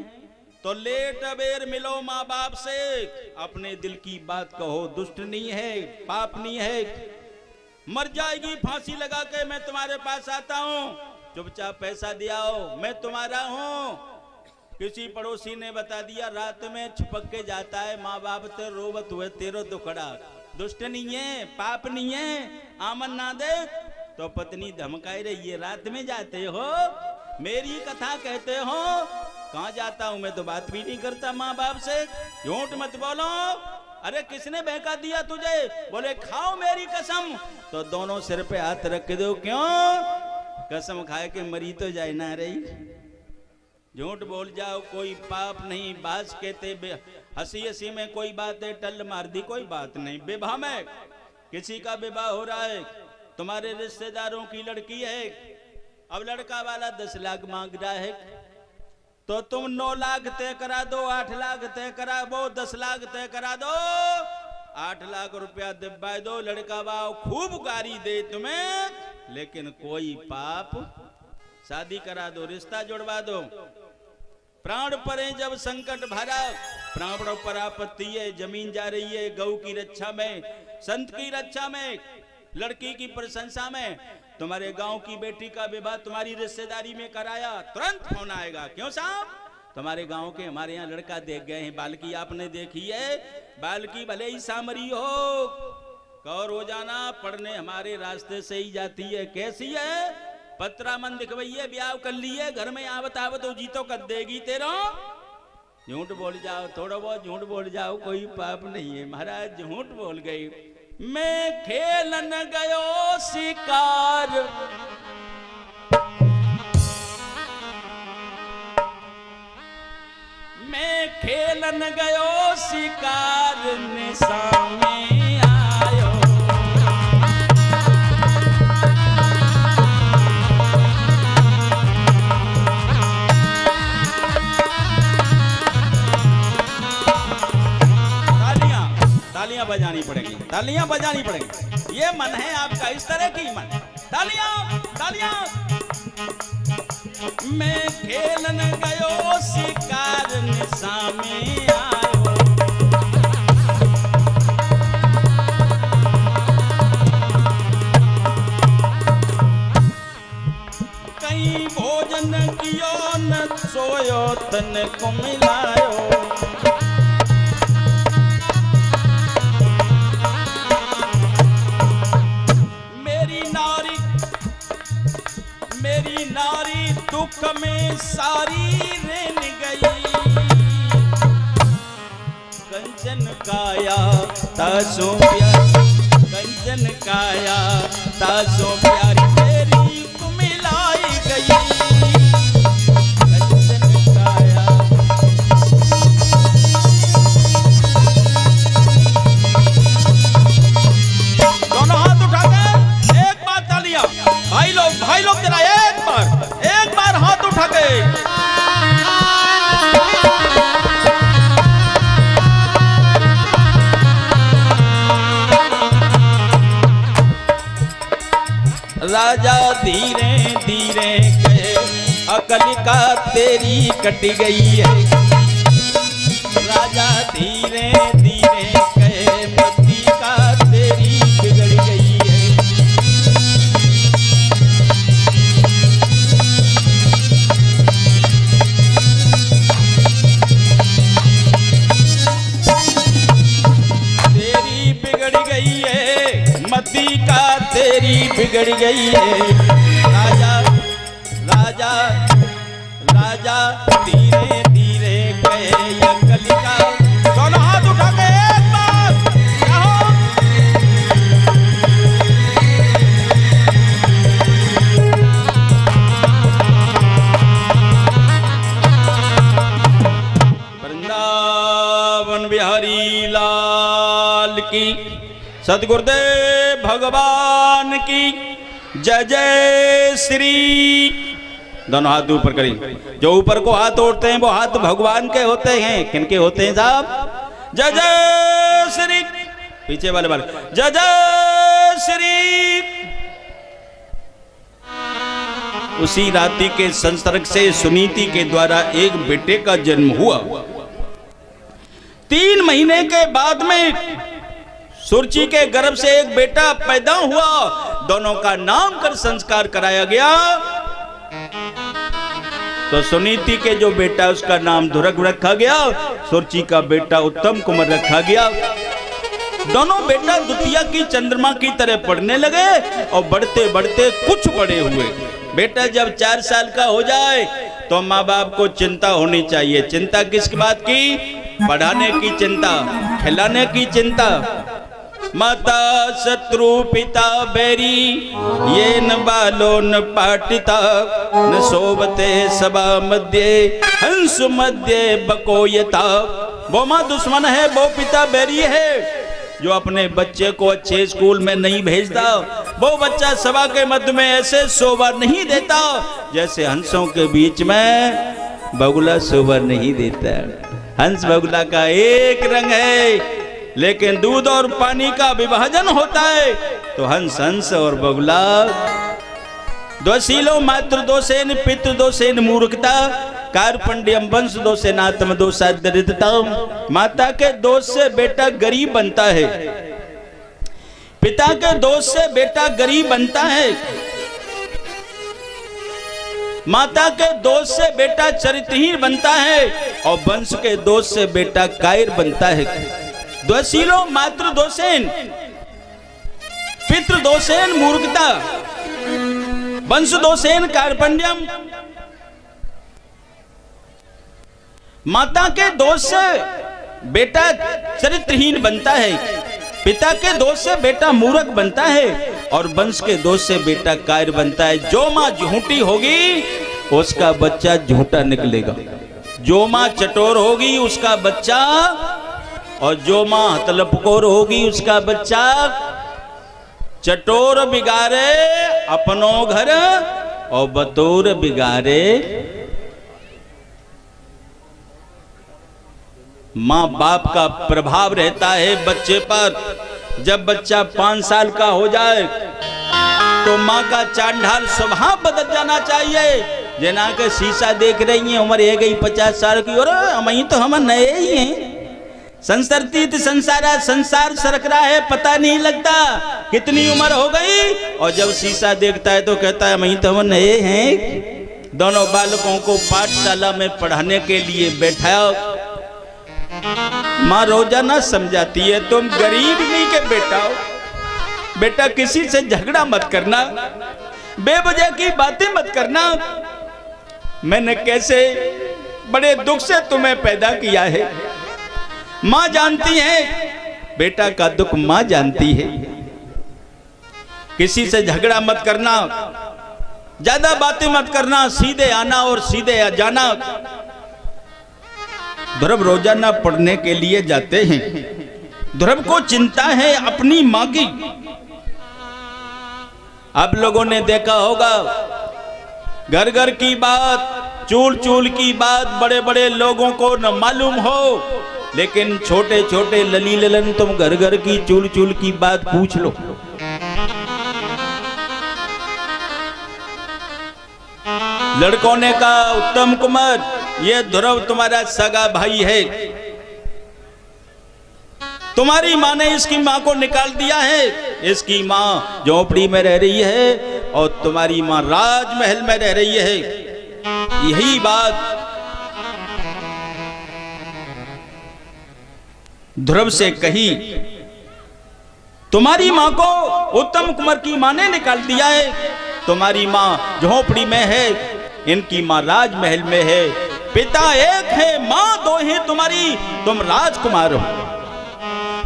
तो लेट अबेर मिलो माँ बाप से, अपने दिल की बात कहो। दुष्ट नहीं है, पाप नहीं है। मर जाएगी फांसी लगा के मैं तुम्हारे पास आता हूँ, चुपचाप पैसा दियाओ, मैं तुम्हारा हूँ। किसी पड़ोसी ने बता दिया रात में छुपक के जाता है, माँ बाप ते रोवत हुए तेरो दुखड़ा। दुष्ट नहीं है, पाप नहीं है, आमन ना दे। तो पत्नी धमकाई रही है, रात में जाते हो, मेरी कथा कहते हो। कहाँ जाता हूँ, मैं तो बात भी नहीं करता माँ बाप से। झूठ मत बोलो। अरे किसने बहका दिया तुझे? बोले खाओ मेरी कसम। तो दोनों सिर पे हाथ रख दो। क्यों? कसम खाए के मरी तो जाए ना रही। झूठ बोल जाओ कोई पाप नहीं। बास कहते हंसी हंसी में कोई बात है, टल मार दी कोई बात नहीं। विवाह में किसी का विवाह हो रहा है, तुम्हारे रिश्तेदारों की लड़की है, अब लड़का वाला 10 लाख मांग रहा है, तो तुम 9 लाख तय करा दो, 8 लाख तय करा दो, 10 लाख तय करा दो, 8 लाख रुपया दिब्बा दो। लड़का वाओ खूब गारी दे तुम्हें, लेकिन कोई पाप। शादी करा दो, रिश्ता जुड़वा दो। प्राण परे जब संकट भरा, प्राणों पर आपत्ति है, जमीन जा रही है, गौ की रक्षा में, संत की रक्षा में, लड़की की प्रशंसा में, तुम्हारे गांव की बेटी का विवाह तुम्हारी रिश्तेदारी में कराया, तुरंत फोन आएगा। क्यों साहब? तुम्हारे गांव के हमारे यहाँ लड़का देख गए हैं। बालकी आपने देखी है? बालकी भले ही सामरी हो, कहो रोजाना पढ़ने हमारे रास्ते से ही जाती है। कैसी है? पत्रा मन दिखवाइए, ब्याह कर लिए, घर में आवत आवत तो जीतो कर देगी तेरा। झूठ बोल जाओ, थोड़ा बहुत झूठ बोल जाओ, कोई पाप नहीं है। महाराज झूठ बोल गई। मैं खेलन गयो शिकार, मैं खेलन गयो शिकार, निशा में आयो। तालियां बजानी पड़ेंगी, तालियां बजानी पड़ेंगी। ये मन है आपका, इस तरह की मन। तालियां तालियां। मैं खेलन गयो शिकार, निशा में आयो। कहीं भोजन कियो न सोयो, तन को मिलायो। मेरी नारी दुख में सारी रेन गई, कंचन काया तासो प्यारी, कंचन काया तासो प्यारी, मेरी को मिलाई गई। कंचन काया। दोनों हाथ उठाकर एक बार तालियां। भाई लोग जरा एक बार हाथ उठा के। राजा धीरे धीरे कहे, अकल का तेरी कट गई है। राजा धीरे धीरे कहे, मति का तेरी बिगड़ गई है। मति का तेरी बिगड़ गई है। राजा राजा राजा धीरे धीरे कहे, अकल का। दोनों हाथ उठा के एक बार वृंदावन बिहारी लाल की, सतगुरुदेव भगवान की जय जय श्री। दोनों हाथ ऊपर करें। जो ऊपर को हाथ उठते हैं वो हाथ भगवान के होते हैं। किनके होते हैं साहब? जय जय श्री। पीछे वाले जय जय श्री। उसी रात्रि के संसर्ग से सुनीति के द्वारा एक बेटे का जन्म हुआ। 3 महीने के बाद में सुरची के गर्भ से एक बेटा पैदा हुआ। दोनों का नाम कर संस्कार कराया गया। तो सुनीति के जो बेटा उसका नाम दुर्ग रखा गया, सुरची का बेटा उत्तम कुमार रखा गया। दोनों बेटा द्वितीया की चंद्रमा की तरह पढ़ने लगे और बढ़ते बढ़ते कुछ बड़े हुए। बेटा जब 4 साल का हो जाए तो माँ बाप को चिंता होनी चाहिए। चिंता किसकी बात की? पढ़ाने की चिंता, खिलाने की चिंता। माता शत्रु पिता बैरी, ये न बालो न पाटिता, न शोभते सभा मध्य हंस मध्य बकोयता। वो माँ दुश्मन है, वो पिता बैरी है जो अपने बच्चे को अच्छे स्कूल में नहीं भेजता। वो बच्चा सभा के मध्य में ऐसे शोभा नहीं देता जैसे हंसों के बीच में बगुला शोभा नहीं देता। हंस बगुला का एक रंग है, लेकिन दूध और पानी का विभाजन होता है तो हंस हंस और बगुला। दोषीलो मातृ दोषेन पितृ दोषेन मूर्खता, कार्पण्यम वंश दोषेन आत्म दोषादरिद्रता। माता के दोष से बेटा गरीब बनता है, पिता के दोष से बेटा गरीब बनता है, माता के दोष से बेटा चरित्रहीन बनता है और वंश के दोष से बेटा कायर बनता है। दोषीलो मातृ दोषेन पितृ दोषेन मूर्खता। वंश दोषेन कार्पण्यम, माता के दोष से बेटा चरित्रहीन बनता है, पिता के दोष से बेटा मूर्ख बनता है, और वंश के दोष से बेटा कायर बनता है। जो माँ झूठी होगी उसका बच्चा झूठा निकलेगा, जो माँ चटोर होगी उसका बच्चा, और जो माँ हतलपकोर होगी उसका बच्चा चटोर बिगाड़े अपनों घर और बतौर बिगाड़े। माँ बाप का प्रभाव रहता है बच्चे पर। जब बच्चा 5 साल का हो जाए तो माँ का चांडाल स्वभाव बदल जाना चाहिए। जना के शीशा देख रही है, उम्र है गई 50 साल की, और हम तो हम नए ही हैं, संसरती संसारा, संसार सरक रहा है, पता नहीं लगता कितनी उम्र हो गई, और जब शीशा देखता है तो कहता है वही तो हम नए हैं। दोनों बालकों को पाठशाला में पढ़ाने के लिए बैठाओ, माँ रोजाना समझाती है तुम गरीब नहीं के बेटा हो, बेटा किसी से झगड़ा मत करना, बेवजह की बातें मत करना, मैंने कैसे बड़े दुख से तुम्हें पैदा किया है, माँ जानती है, बेटा का दुख माँ जानती है। किसी से झगड़ा मत करना, ज्यादा बातें मत करना, सीधे आना और सीधे आ जाना। ध्रुव रोजाना पढ़ने के लिए जाते हैं। ध्रुव को चिंता है अपनी माँ की। आप लोगों ने देखा होगा घर घर की बात, चूल चूल की बात बड़े बड़े लोगों को न मालूम हो, लेकिन छोटे छोटे लली ललन तुम घर घर की चूल चूल की बात पूछ लो। लड़कों ने कहा उत्तम कुमार ये ध्रुव तुम्हारा सगा भाई है, तुम्हारी माँ ने इसकी माँ को निकाल दिया है, इसकी माँ झोपड़ी में रह रही है और तुम्हारी माँ राजमहल में रह रही है। यही बात ध्रुव से कही, तुम्हारी माँ को उत्तम कुमार की माँ ने निकाल दिया है, तुम्हारी माँ झोपड़ी में है, इनकी माँ राजमहल में है, पिता एक है माँ दो है तुम्हारी, तुम राजकुमार हो,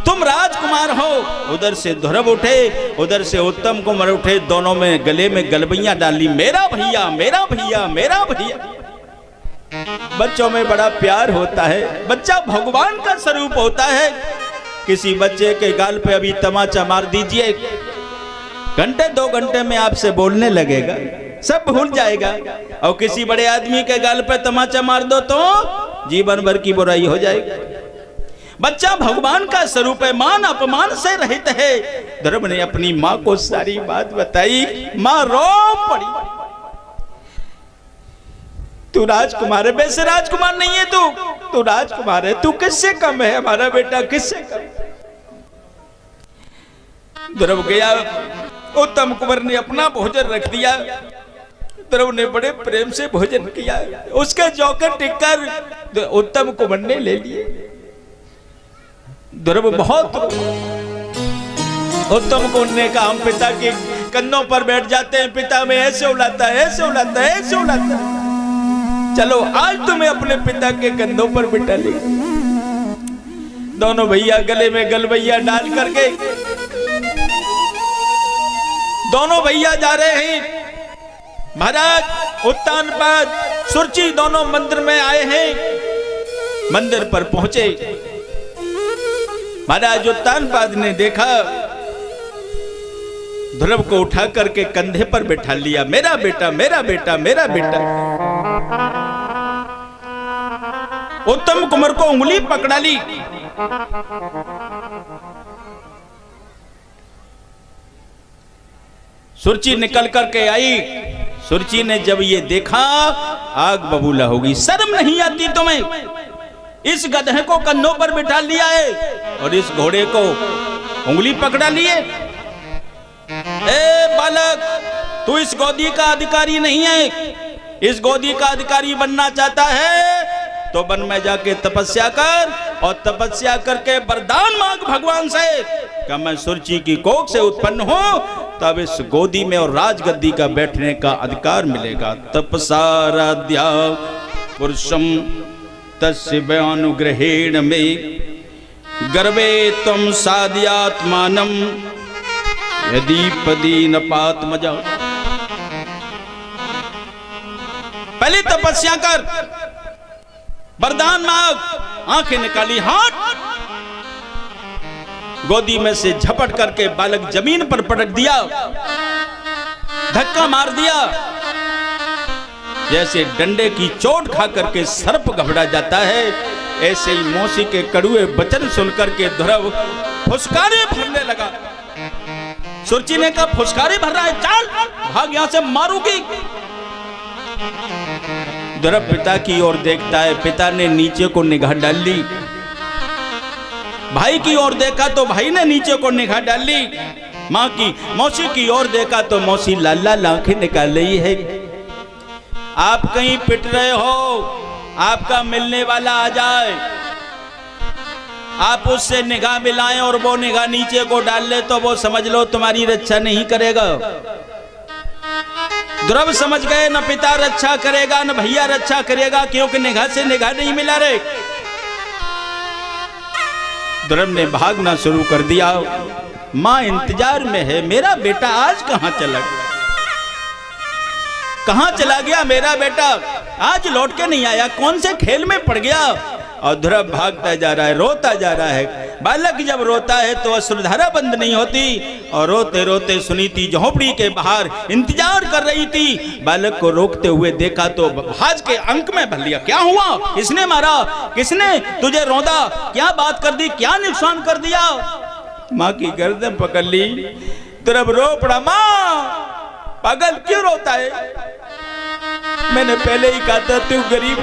तुम राजकुमार हो। उधर से ध्रुव उठे, उधर से उत्तम कुमार उठे, दोनों में गले में गलबैयां डाली, मेरा भैया मेरा भैया मेरा भैया। बच्चों में बड़ा प्यार होता है, बच्चा भगवान का स्वरूप होता है। किसी बच्चे के गाल पे अभी तमाचा मार दीजिए, घंटे 2 घंटे में आपसे बोलने लगेगा, सब भूल जाएगा। और किसी बड़े आदमी के गाल पे तमाचा मार दो तो जीवन भर की बुराई हो जाएगी। बच्चा भगवान का स्वरूप है, मान अपमान से रहित है। ध्रुव ने अपनी माँ को सारी बात बताई, माँ रो पड़ी। तू राजकुमार है, वैसे राजकुमार नहीं है तू राजकुमार है, तू किससे कम है, हमारा बेटा किससे कम। ध्रुव गया, उत्तम कुमार ने अपना भोजन रख दिया, ध्रुव ने बड़े प्रेम से भोजन किया, उसके जौकर टिककर उत्तम कुमार ने ले लिए। ध्रुव बहुत, उत्तम कुमार ने कहा हम पिता के कंधों पर बैठ जाते हैं, पिता में ऐसे उलाता है, ऐसे उलाता है, ऐसे उलाता है, चलो आज तुम्हें अपने पिता के कंधों पर बिठा ले। दोनों भैया गले में गलबैया डाल करके दोनों भैया जा रहे हैं। महाराज उत्तानपाद सुरची दोनों मंदिर में आए हैं। मंदिर पर पहुंचे, महाराज उत्तानपाद ने देखा, ध्रुव को उठा करके कंधे पर बैठा लिया, मेरा बेटा मेरा बेटा मेरा बेटा। उत्तम कुमार को उंगली पकड़ा ली, सुरची निकल करके आई। सुरची ने जब ये देखा आग बबूला होगी, शर्म नहीं आती तुम्हें, इस गधे को कंधों पर बिठा लिया है और इस घोड़े को उंगली पकड़ा लिए। ए बालक, तू इस गोदी का अधिकारी नहीं है, इस गोदी का अधिकारी बनना चाहता है तो वन में जाके तपस्या कर और तपस्या करके वरदान मांग भगवान से कि मैं सुरुचि की कोख से उत्पन्न हूं, तब इस गोदी में और राजगद्दी का बैठने का अधिकार मिलेगा। तपसाराध्या पुरुषम तस्य अनुग्रहेण में गर्वे तम साध्यात्मानम यदि पदी न पात्मजा। पहले तपस्या कर, वरदान मांग, आंखें निकाली, हाथ गोदी में से झपट करके बालक जमीन पर पटक दिया, धक्का मार दिया। जैसे डंडे की चोट खा करके सर्प घबरा जाता है, ऐसे ही मौसी के कड़ुए वचन सुनकर के ध्रुव फुसकारे भरने लगा। सुरुचि ने कहा फुसकारे भर रहा है, चल भाग यहां से, मारूंगी। ध्रुव पिता की ओर देखता है, पिता ने नीचे को निगाह डाल ली। भाई की ओर देखा तो भाई ने नीचे को निगाह डाल ली। माँ की मौसी की ओर देखा तो मौसी लाल लाल आंखें निकाल रही है। आप कहीं पिट रहे हो, आपका मिलने वाला आ जाए, आप उससे निगाह मिलाएं और वो निगाह नीचे को डाल ले तो वो समझ लो तुम्हारी रक्षा नहीं करेगा। ध्रुव समझ गए न पिता रक्षा करेगा न भैया रक्षा करेगा, क्योंकि निगाह से निगाह नहीं मिला रे। ध्रुव ने भागना शुरू कर दिया। मां इंतजार में है, मेरा बेटा आज कहां चला गया, कहां चला गया मेरा बेटा, आज लौट के नहीं आया, कौन से खेल में पड़ गया। और ध्रुव भागता जा रहा है, रोता जा रहा है। बालक जब रोता है तो अश्रुधारा बंद नहीं होती, और रोते रोते सुनीति झोपड़ी के बाहर इंतजार कर रही थी। बालक को रोकते हुए देखा तो भाज के अंक में भर लिया। क्या हुआ, किसने मारा, किसने तुझे रौंदा, क्या बात कर दी, क्या नुकसान कर दिया। माँ की गर्दन पकड़ ली। ध्रुव रो पड़ा, माँ पागल क्यों रोता है, मैंने पहले ही कहा था तू गरीब,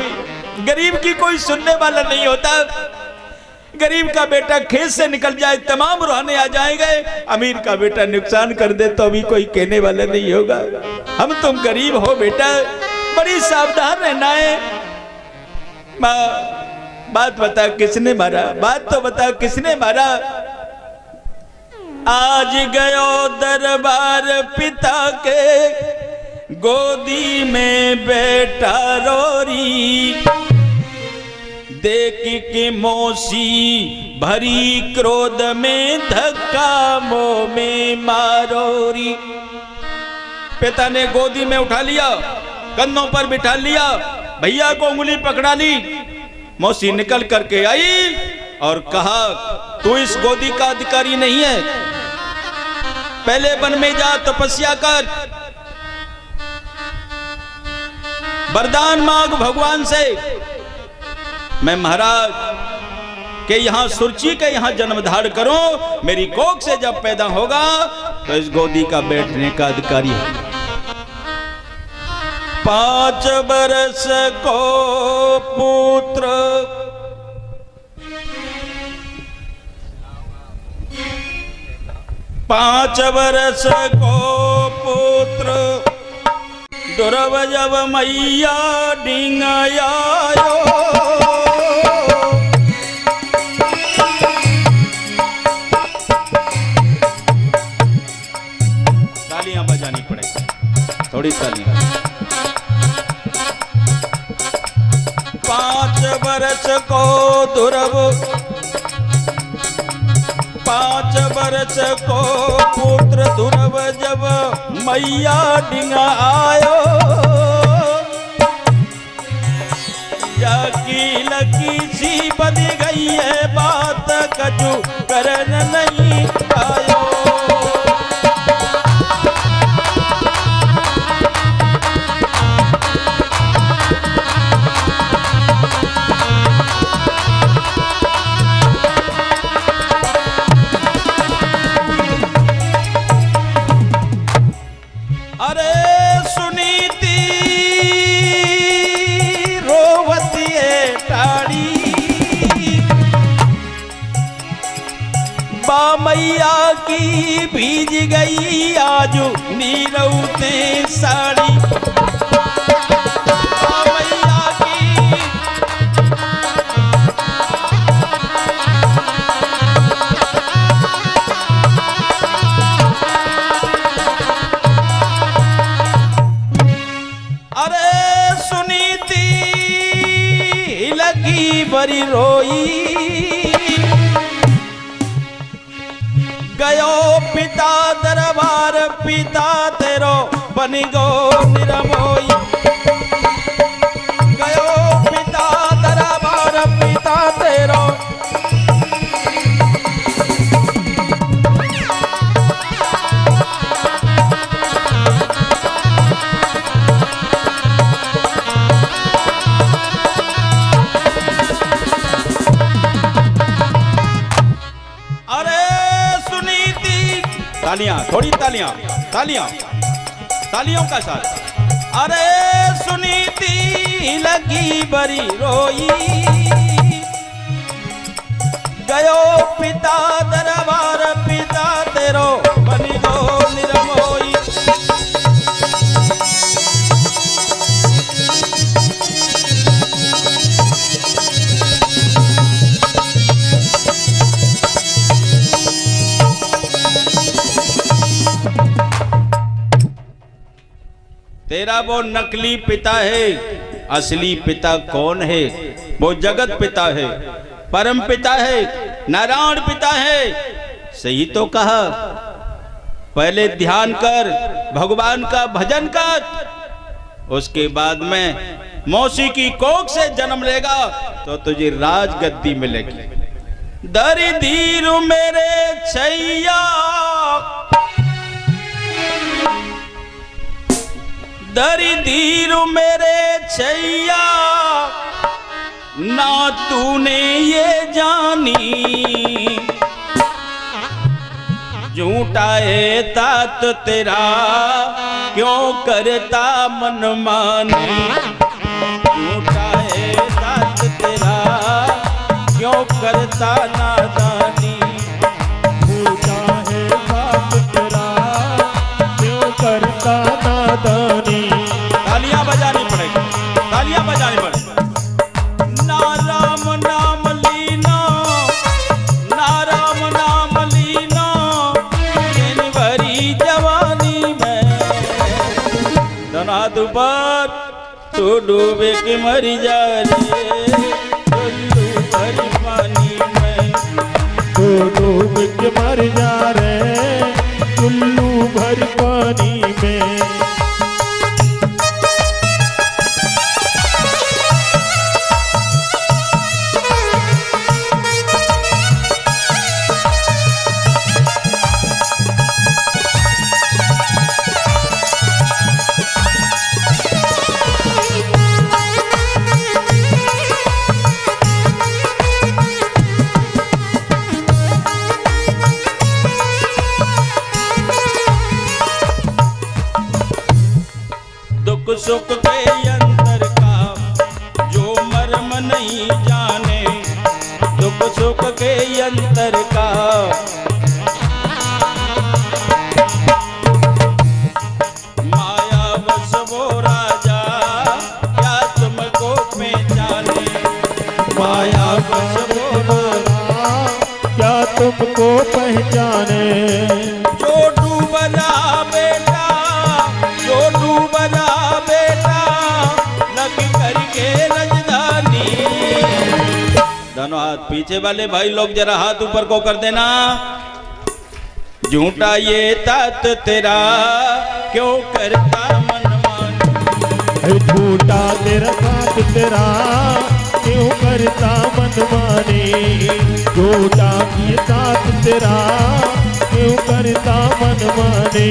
गरीब की कोई सुनने वाला नहीं होता। गरीब का बेटा खेत से निकल जाए तमाम रोने आ जाएंगे, अमीर का बेटा नुकसान कर दे तो अभी कोई कहने वाला नहीं होगा। हम तुम गरीब हो बेटा, बड़ी सावधान रहना है। माँ बात बता किसने मारा, बात तो बता किसने मारा। आज गयो दरबार पिता के, गोदी में बेटा रोरी, देख के मौसी भरी क्रोध में धक्का मुंह में मारोरी। पिता ने गोदी में उठा लिया, कंधों पर बिठा लिया, भैया को उंगली पकड़ा ली। मौसी निकल करके आई और कहा तू इस गोदी का अधिकारी नहीं है, पहले वन में जा तपस्या कर, वरदान मांग भगवान से। मैं महाराज के यहाँ सुरुचि के यहाँ जन्म धारण करूं, मेरी कोख से जब पैदा होगा तो इस गोदी का बैठने का अधिकारी है। 5 बरस को पुत्र, 5 बरस को पुत्र, ध्रुव जब मैया डिंगायो, तालियां बजानी पड़ेगी, थोड़ी तालियां। 5 बरस को ध्रुव, 5 बरस को पुत्र ध्रुव जब मैया डिंगा आयो, जाकी लकी सी बन गई है बात, कछु करन नहीं आयो। मैया की भीज गई आज नीरौते साड़ी, मैया की गयो पिता दरबार पिता तेरो बन गो निरमोई। गयो पिता दरबार पिता तेरो। तालियां, थोड़ी तालियां, तालियां, तालियों का साथ। अरे सुनीति लगी बरी रोई। गयो पिता दरबार पिता तेरो बनी गो निरमोई। तेरा वो नकली पिता है, असली पिता कौन है? वो जगत पिता है, परम पिता है, नारायण पिता है। सही तो कहा। पहले ध्यान कर, भगवान का भजन कर, उसके बाद में मौसी की कोख से जन्म लेगा तो तुझे राजगद्दी मिलेगी। दरी धीर मेरे छैया, दरी धीर मेरे छैया, ना तूने ये जानी। झूठा है तात तेरा क्यों करता मनमानी। झूठा है तात तेरा क्यों करता नादानी। झूठा है तात तेरा क्यों करता नादानी। तालियां बजानी पड़ेगी, तालियां बजानी पड़ेगी। ना राम नाम लीना, ना राम नाम लीना, दिन भरी जवानी में। धनाद पर तू डूबे के मर जा रे, भरी पानी में। तू डूब के मर जा रे, चुल्लू भर पानी में। सुख के अंतर का जो मर्म नहीं जाने। दुख सुख के अंतर का माया बस वो राजा क्या तुमको पहचाने। माया बस वो राजा क्या तुमको पहचाने। जो डूबला बेटा, जो डूबला दोनों हाथ पीछे वाले भाई लोग जरा हाथ ऊपर को कर देना। झूठा ये तात तेरा क्यों करता मनमानी। झूठा तेरा तात तेरा क्यों करता मनमानी। झूठा ये तात तेरा क्यों करता मनमानी।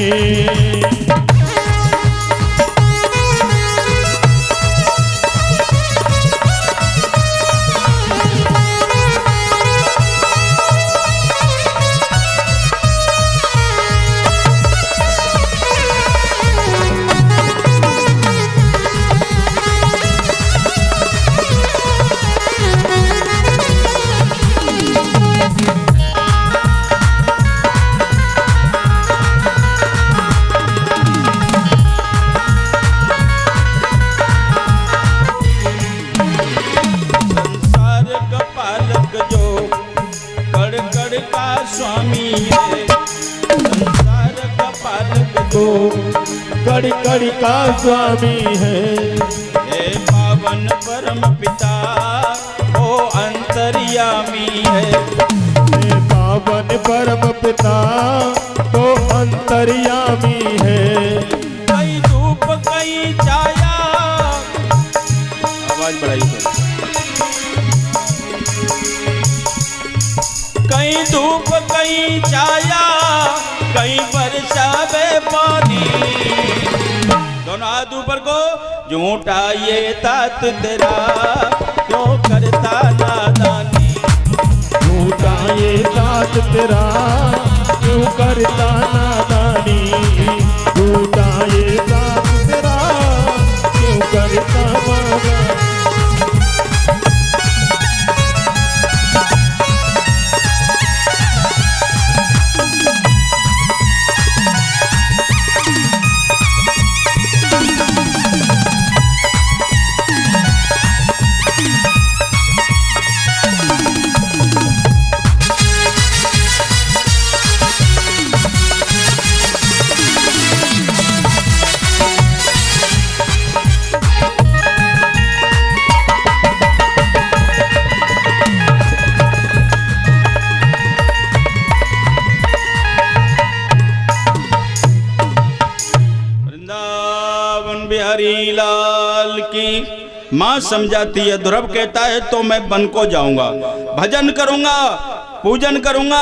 कड़ी कड़ी का स्वामी है। हे पावन परम पिता ओ अंतर्यामी है। हे पावन परम पिता धूप कहीं छाया, कहीं बरसावे पानी। दोनों हाथ ऊपर को। झूठा ये तात तेरा क्यों करता नादानी। झूठा ये तात तेरा क्यों करता नादानी। झूठा ये तात तेरा क्यों करता नादानी। बिहारी लाल की। माँ समझाती है, ध्रुव कहता है तो मैं वन को जाऊंगा, भजन करूंगा, पूजन करूंगा,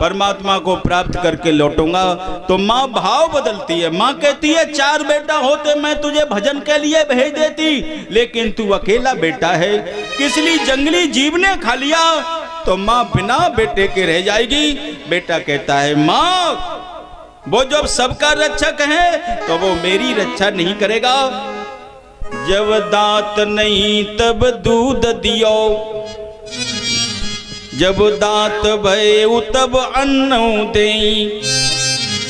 परमात्मा को प्राप्त करके लौटूंगा। तो माँ भाव बदलती है। माँ कहती है 4 बेटा होते मैं तुझे भजन के लिए भेज देती, लेकिन तू अकेला बेटा है, इसलिए जंगली जीव ने खा लिया, तो माँ बिना बेटे के रह जाएगी। बेटा कहता है माँ वो जब सबका रक्षक है तो वो मेरी रक्षा नहीं करेगा। जब दांत नहीं तब दूध दियो, जब दांत भये तब अन्न दे।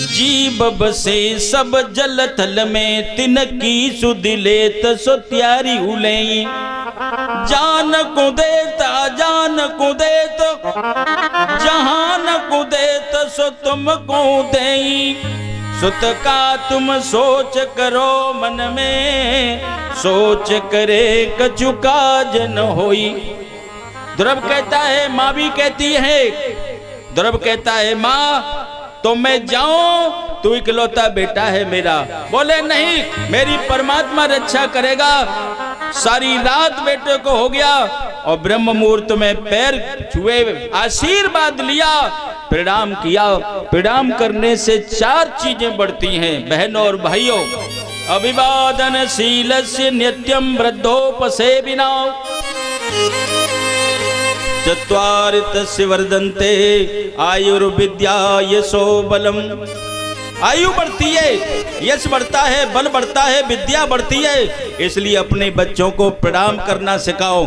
जीव बसे सब जल थल में, तिनकी सुध लेत सो त्यारी उले। जान को देता जान को देत, जहान को देत सो तुमको दे। सुत का तुम सोच करो मन में, सोच करे कछु काज न होई। ध्रुव कहता है, माँ भी कहती है, ध्रुव कहता है माँ तो मैं जाऊं, तू इकलौता बेटा है मेरा। बोले नहीं, मेरी परमात्मा रक्षा करेगा। सारी रात बेटे को हो गया और ब्रह्म मुहूर्त में पैर छुए, आशीर्वाद लिया, प्रणाम किया। प्रणाम करने से 4 चीजें बढ़ती हैं बहनों और भाइयों। अभिवादन शीलस्य नित्यम वृद्धोपसेविना, चत्वारि तस्य वर्धन्ते आयुर्विद्या यशो बलम। आयु बढ़ती है, यश बढ़ता है, बल बढ़ता है, विद्या बढ़ती है। इसलिए अपने बच्चों को प्रणाम करना सिखाओ।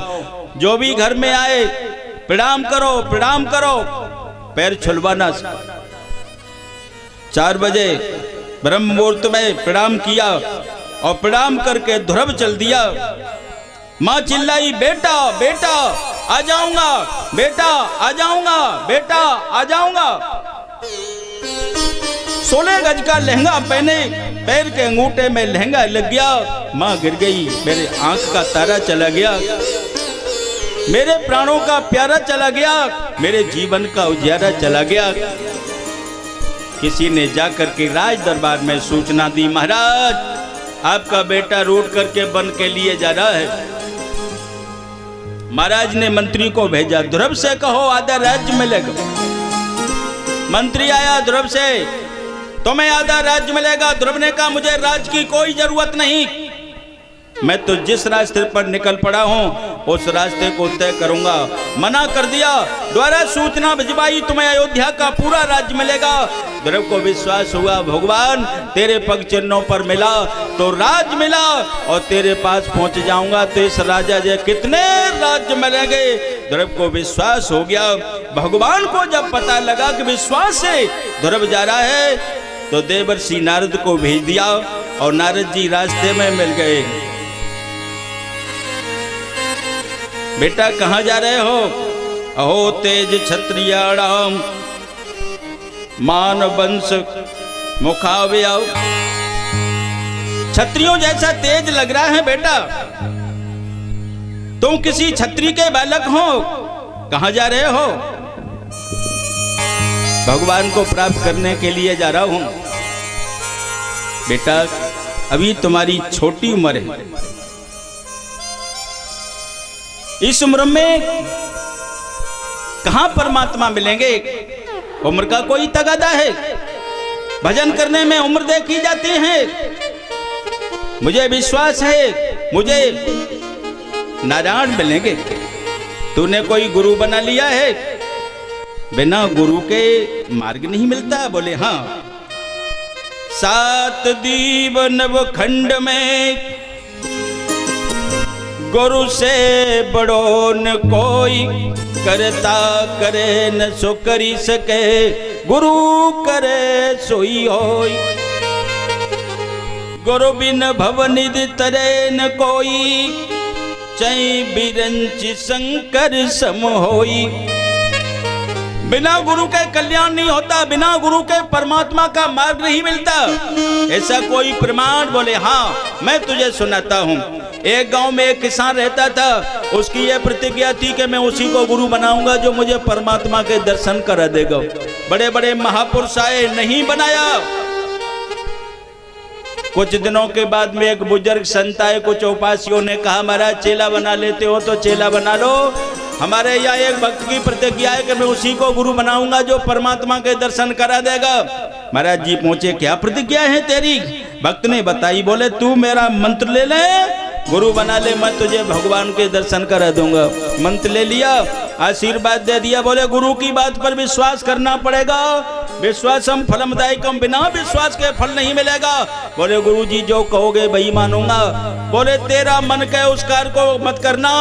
जो भी घर में आए प्रणाम करो, प्रणाम करो, पैर छुलवाना। 4 बजे ब्रह्म मुहूर्त में प्रणाम किया और प्रणाम करके ध्रुव चल दिया। माँ चिल्लाई, बेटा बेटा आ जाऊंगा, बेटा आ जाऊंगा, बेटा आ जाऊंगा। 16 गज का लहंगा पहने, पैर के अंगूठे में लहंगा लग गया। माँ गिर गई, मेरे आंख का तारा चला गया, मेरे प्राणों का प्यारा चला गया, मेरे जीवन का उजियारा चला गया। किसी ने जाकर के राज दरबार में सूचना दी, महाराज आपका बेटा रूठ करके वन के लिए जा रहा है। महाराज ने मंत्री को भेजा, ध्रुव से कहो आधा राज्य मिलेगा। मंत्री आया ध्रुव से, तुम्हें आधा राज्य मिलेगा। ध्रुव ने कहा मुझे राज्य की कोई जरूरत नहीं, मैं तो जिस रास्ते पर निकल पड़ा हूं उस रास्ते को तय करूंगा। मना कर दिया। द्वारा सूचना भिजवाई, तुम्हें अयोध्या का पूरा राज्य मिलेगा। ध्रुव को विश्वास हुआ, भगवान तेरे पग चिन्हों पर मिला तो राज मिला, और तेरे पास पहुंच जाऊंगा तो इस राजा जे कितने राज्य मिलेंगे। ध्रुव को विश्वास हो गया। भगवान को जब पता लगा कि विश्वास से ध्रुव जा रहा है तो देवर्षि नारद को भेज दिया और नारद जी रास्ते में मिल गए। बेटा कहाँ जा रहे हो? अहो तेज क्षत्रियाणाम मान वंश मुखाव्या। क्षत्रियों जैसा तेज लग रहा है बेटा, तुम किसी क्षत्रिय के बालक हो, कहाँ जा रहे हो? भगवान को प्राप्त करने के लिए जा रहा हूं। बेटा अभी तुम्हारी छोटी उम्र है, इस उम्र में कहां परमात्मा मिलेंगे? उम्र का कोई तगादा है? भजन करने में उम्र देखी जाती है। मुझे विश्वास है मुझे नारायण मिलेंगे। तूने कोई गुरु बना लिया है? बिना गुरु के मार्ग नहीं मिलता। बोले हाँ। 7 दीव नवखंड में गुरु से बड़ो न कोई, करता करे न सो करी सके, गुरु करे सोई होई। गुरु बिन भवनिधि तरे न कोई, चै बिरंच शंकर सम होई। बिना गुरु के कल्याण नहीं होता, बिना गुरु के परमात्मा का मार्ग नहीं मिलता। ऐसा कोई प्रमाण? बोले हाँ, मैं तुझे सुनाता हूँ। एक गांव में एक किसान रहता था। उसकी यह प्रतिज्ञा थी कि मैं उसी को गुरु बनाऊंगा जो मुझे परमात्मा के दर्शन करा देगा। बड़े बड़े महापुरुष आए, नहीं बनाया। कुछ दिनों के बाद में एक बुजुर्ग संत आए। कुछ उपासियों ने कहा महाराज चेला बना लेते हो तो चेला बना लो। हमारे यहाँ एक भक्त की प्रतिज्ञा है कि मैं उसी को गुरु बनाऊंगा जो परमात्मा के दर्शन करा देगा। महाराज जी पूछे क्या प्रतिज्ञा है तेरी? भक्त ने बताई। बोले तू मेरा मंत्र ले ले, गुरु बना ले, मैं तुझे भगवान के दर्शन करा दूंगा। मंत्र ले लिया, आशीर्वाद दे दिया। बोले गुरु की बात पर विश्वास करना पड़ेगा। विश्वासम फलमदायकम, बिना विश्वास के फल नहीं मिलेगा। बोले गुरु जी जो कहोगे वही मानूंगा। बोले तेरा मन कहे उस कार्य को मत करना,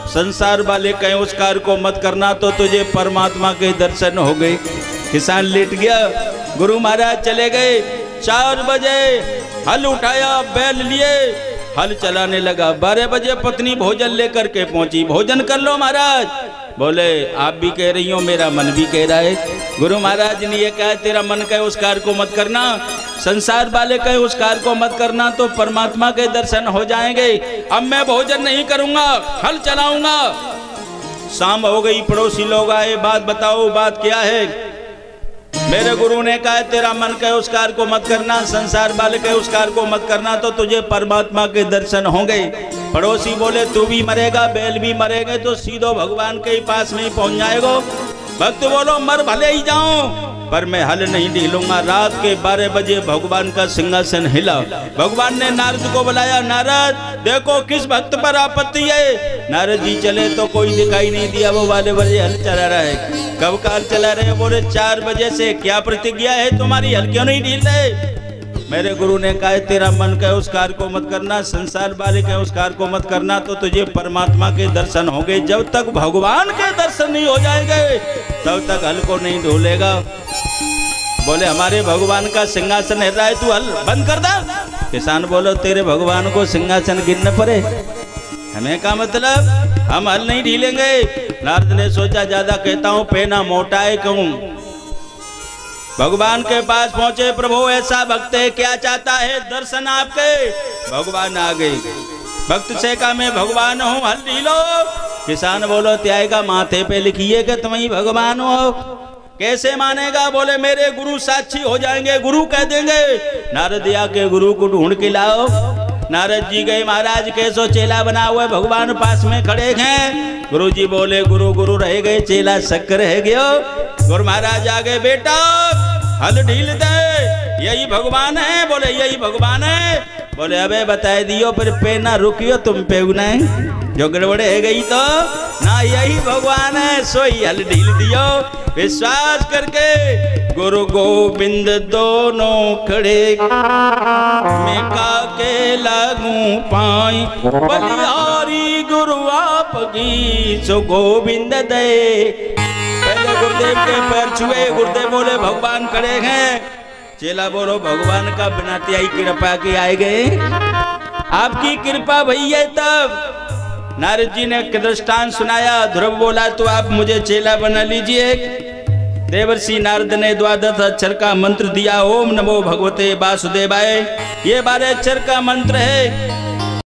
संसार वाले कहे उस कार्य को मत करना, तो तुझे परमात्मा के दर्शन हो गए। किसान लेट गया। गुरु महाराज चले गए। 4 बजे हल उठाया, बैल लिए, हल चलाने लगा। 12 बजे पत्नी भोजन लेकर के पहुंची। भोजन कर लो महाराज। बोले आप भी कह रही हो, मेरा मन भी कह रहा है। गुरु महाराज ने ये कहा तेरा मन कहे उस कार्य को मत करना, संसार वाले कहे उस कार्य को मत करना, तो परमात्मा के दर्शन हो जाएंगे। अब मैं भोजन नहीं करूंगा, हल चलाऊंगा। शाम हो गई, पड़ोसी लोग आए। बात बताओ, बात क्या है? मेरे गुरु ने कहा तेरा मन कहे उस कार्य को मत करना, संसार वाले कहे उस कार्य को मत करना, तो तुझे परमात्मा के दर्शन होंगे। पड़ोसी बोले तू भी मरेगा, बैल भी मरेंगे, तो सीधो भगवान के ही पास में ही पहुंच जाएगो। भक्त बोलो मर भले ही जाऊं, पर मैं हल नहीं ढीलूंगा। रात के 12 बजे भगवान का सिंहासन हिला। भगवान ने नारद को बुलाया। नारद देखो किस भक्त पर आपत्ति है? नारद जी चले तो कोई दिखाई नहीं दिया। वो 12 बजे हल चला रहा है। कब काल चला रहे? बोले 4 बजे से। क्या प्रतिज्ञा है तुम्हारी, हल क्यों नहीं ढील रहे? मेरे गुरु ने कहा तेरा मन कहे उस कार्य को मत करना, संसार वाले कहे उस कार्य को मत करना, तो तुझे परमात्मा के दर्शन होंगे। जब तक भगवान के दर्शन नहीं हो जाएंगे तब तक हल को नहीं ढोलेगा। बोले हमारे भगवान का सिंहासन हिल रहा है, तू हल बंद कर दे। किसान बोलो तेरे भगवान को सिंहासन गिरने पड़े, हमें क्या मतलब, हम हल नहीं ढीलेंगे। नारद ने सोचा ज्यादा कहता हूँ पेना मोटा है कहूँ। भगवान के पास पहुंचे। प्रभु ऐसा भक्त है, क्या चाहता है? दर्शन आपके। भगवान आ गए। भक्त से कहा मैं भगवान हूँ, हल ढीलो। किसान बोलो त्याग का माथे पे लिखिए कि तुम ही भगवान हो। कैसे मानेगा? बोले मेरे गुरु साक्षी हो जाएंगे, गुरु कह देंगे। नारद आके गुरु को ढूंढ के लाओ। नारद जी गए। महाराज कैसो चेला बना हुआ है, भगवान पास में खड़े हैं। गुरु जी बोले गुरु गुरु रह गए, चेला शक रह गयो। गुरु महाराज आ गए। बेटा हल ढील दे, यही भगवान है। बोले यही भगवान है। बोले अबे बताए दियो, फिर पे ना रुकियो तुम पे नहीं, जो गड़बड़े है गई तो ना, यही भगवान है, सोई हल ढील दियो। विश्वास करके गुरु गोविंद दोनों खड़े, मैं काके लागू पाई, बलिहारी गुरु आपकी सो गोविंद दे। पहले गुरुदेव के पैर छुए। गुरुदेव बोले भगवान खड़े हैं। चेला बोलो भगवान का बिना त्याई कृपा के आए गए, आपकी कृपा भई है तब। नारद जी ने दृष्टांत सुनाया। ध्रुव बोला तो आप मुझे चेला बना लीजिए। देवर्षि नारद ने 12 अक्षर का मंत्र दिया। ओम नमो भगवते वासुदेवाय। ये 12 अक्षर का मंत्र है।